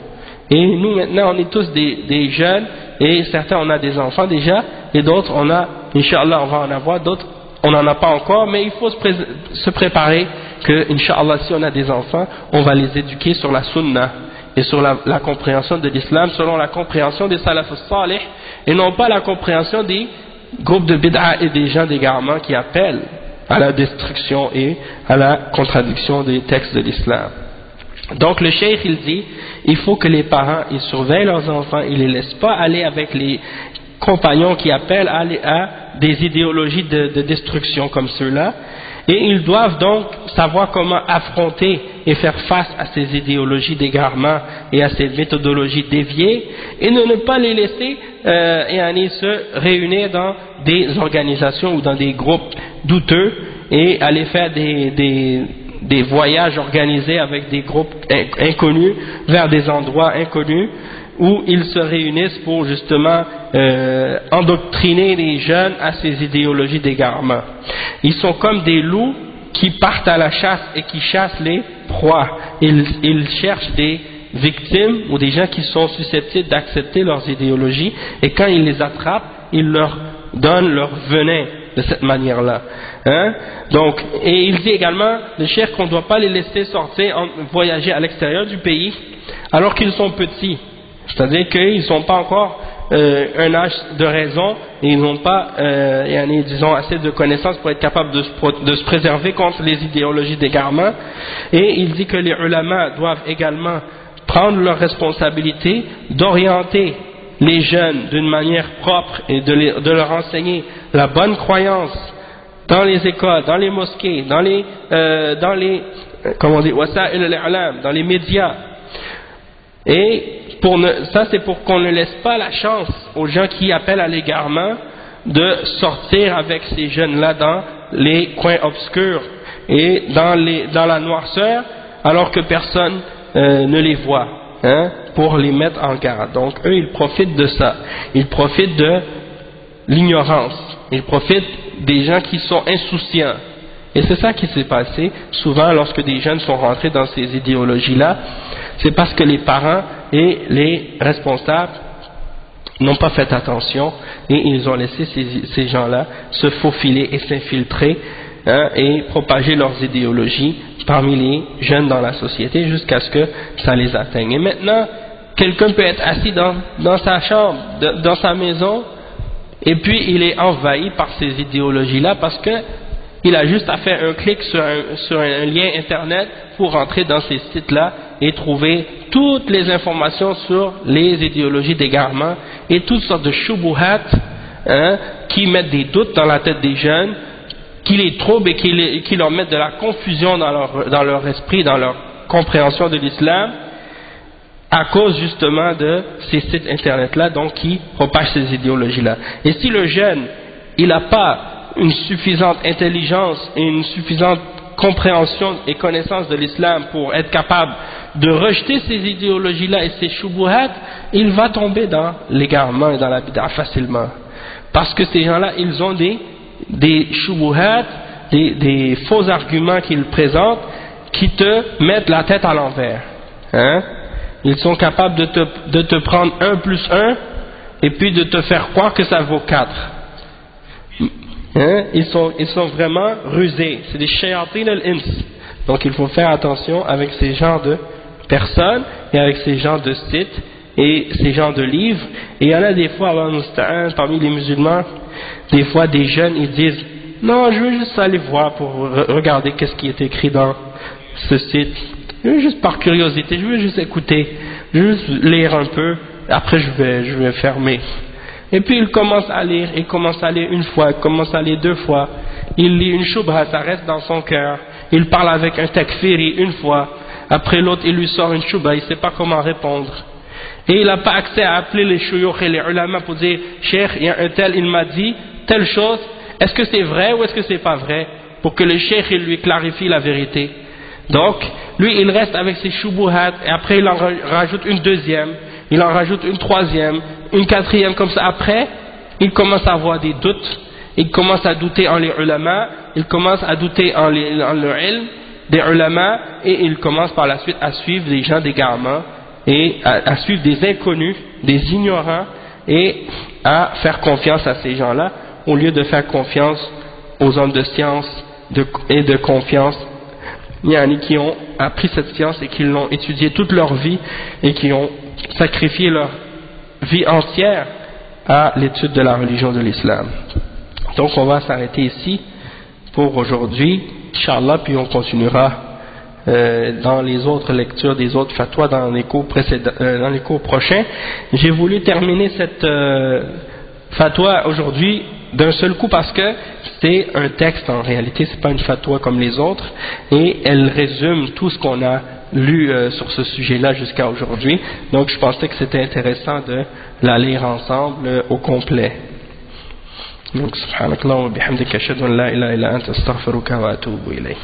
Et nous, maintenant, on est tous des jeunes, et certains, on a des enfants déjà, et d'autres, on a, Inch'Allah, on va en avoir, d'autres, on n'en a pas encore, mais il faut se préparer que, Inch'Allah, si on a des enfants, on va les éduquer sur la sunna, et sur la compréhension de l'islam, selon la compréhension des salaf salih, et non pas la compréhension des groupes de bid'a et des gens d'égarement qui appellent à la destruction et à la contradiction des textes de l'islam. Donc le cheikh il dit, il faut que les parents ils surveillent leurs enfants, ils les laissent pas aller avec les compagnons qui appellent à des idéologies de destruction comme ceux-là, et ils doivent donc savoir comment affronter et faire face à ces idéologies d'égarement et à ces méthodologies déviées, et ne pas les laisser se réunir dans des organisations ou dans des groupes douteux et aller faire des voyages organisés avec des groupes inconnus vers des endroits inconnus où ils se réunissent pour justement endoctriner les jeunes à ces idéologies d'égarement. Ils sont comme des loups qui partent à la chasse et qui chassent les proies. Ils cherchent des victimes ou des gens qui sont susceptibles d'accepter leurs idéologies, et quand ils les attrapent, ils leur donnent leur venin de cette manière-là. Donc, et il dit également, le cheikh, qu'on ne doit pas les laisser sortir, voyager à l'extérieur du pays alors qu'ils sont petits. C'est-à-dire qu'ils ne sont pas encore un âge de raison et ils n'ont pas disons assez de connaissances pour être capables de se préserver contre les idéologies d'égarement. Et il dit que les ulama doivent également prendre leur responsabilité d'orienter les jeunes d'une manière propre et de leur enseigner la bonne croyance dans les écoles, dans les mosquées, dans les wasa'il al-i'lam, dans les médias. Et ça c'est pour qu'on ne laisse pas la chance aux gens qui appellent à l'égarement de sortir avec ces jeunes-là dans les coins obscurs et dans la noirceur alors que personne ne les voit, pour les mettre en garde. Donc eux ils profitent de ça, ils profitent de l'ignorance, ils profitent des gens qui sont insouciants. Et c'est ça qui s'est passé souvent lorsque des jeunes sont rentrés dans ces idéologies-là, c'est parce que les parents et les responsables n'ont pas fait attention et ils ont laissé ces gens-là se faufiler et s'infiltrer et propager leurs idéologies parmi les jeunes dans la société jusqu'à ce que ça les atteigne. Et maintenant, quelqu'un peut être assis dans sa chambre, dans sa maison, et puis il est envahi par ces idéologies-là parce que il a juste à faire un clic sur un lien internet pour rentrer dans ces sites-là et trouver toutes les informations sur les idéologies d'égarement et toutes sortes de shubuhat qui mettent des doutes dans la tête des jeunes, qui les troublent et qui leur mettent de la confusion dans leur esprit, dans leur compréhension de l'islam, à cause justement de ces sites internet-là, donc qui propagent ces idéologies-là. Et si le jeune, il n'a pas une suffisante intelligence et une suffisante compréhension et connaissance de l'islam pour être capable de rejeter ces idéologies-là et ces shubuhat, il va tomber dans l'égarement et dans la bid'a facilement. Parce que ces gens-là, ils ont des shubuhat, des faux arguments qu'ils présentent qui te mettent la tête à l'envers. Ils sont capables de te prendre 1 plus 1 et puis de te faire croire que ça vaut 4. Ils sont vraiment rusés. C'est des shayatin al-ins. Donc il faut faire attention avec ces genres de personnes et avec ces genres de sites et ces genres de livres. Et il y en a des fois, parmi les musulmans, des fois des jeunes, ils disent « Non, je veux juste aller voir pour regarder qu'est-ce qui est écrit dans ce site. Je veux juste par curiosité, je veux juste écouter, je veux juste lire un peu, après je vais fermer. » Et puis il commence à lire, il commence à lire 1 fois, il commence à lire 2 fois, il lit une shubha, ça reste dans son cœur, il parle avec un takfiri 1 fois, après l'autre il lui sort une shubha, il ne sait pas comment répondre. Et il n'a pas accès à appeler les shuyukh et les ulama pour dire « Cheikh, il y a un tel, il m'a dit telle chose, est-ce que c'est vrai ou est-ce que c'est pas vrai ?» pour que le cheikh il lui clarifie la vérité. Donc, lui il reste avec ses shubuhat et après il en rajoute une 2e, il en rajoute une 3e, une 4e, comme ça. Après, il commence à avoir des doutes, il commence à douter en les ulama, il commence à douter en le ilm des ulama et il commence par la suite à suivre des gens d'égarement et à suivre des inconnus, des ignorants et à faire confiance à ces gens-là au lieu de faire confiance aux hommes de science et de confiance qui ont appris cette science et qui l'ont étudiée toute leur vie et qui ont sacrifié leur vie entière à l'étude de la religion de l'islam. Donc on va s'arrêter ici pour aujourd'hui, Inch'Allah, puis on continuera dans les autres lectures des autres fatwas dans les cours prochains. J'ai voulu terminer cette fatwa aujourd'hui d'un seul coup parce que c'est un texte en réalité, c'est pas une fatwa comme les autres et elle résume tout ce qu'on a lu sur ce sujet-là jusqu'à aujourd'hui. Donc je pensais que c'était intéressant de la lire ensemble au complet. Donc subhanakallah wa bihamdika ashhadu an la ilaha illa anta astaghfiruka wa atubu ilayk.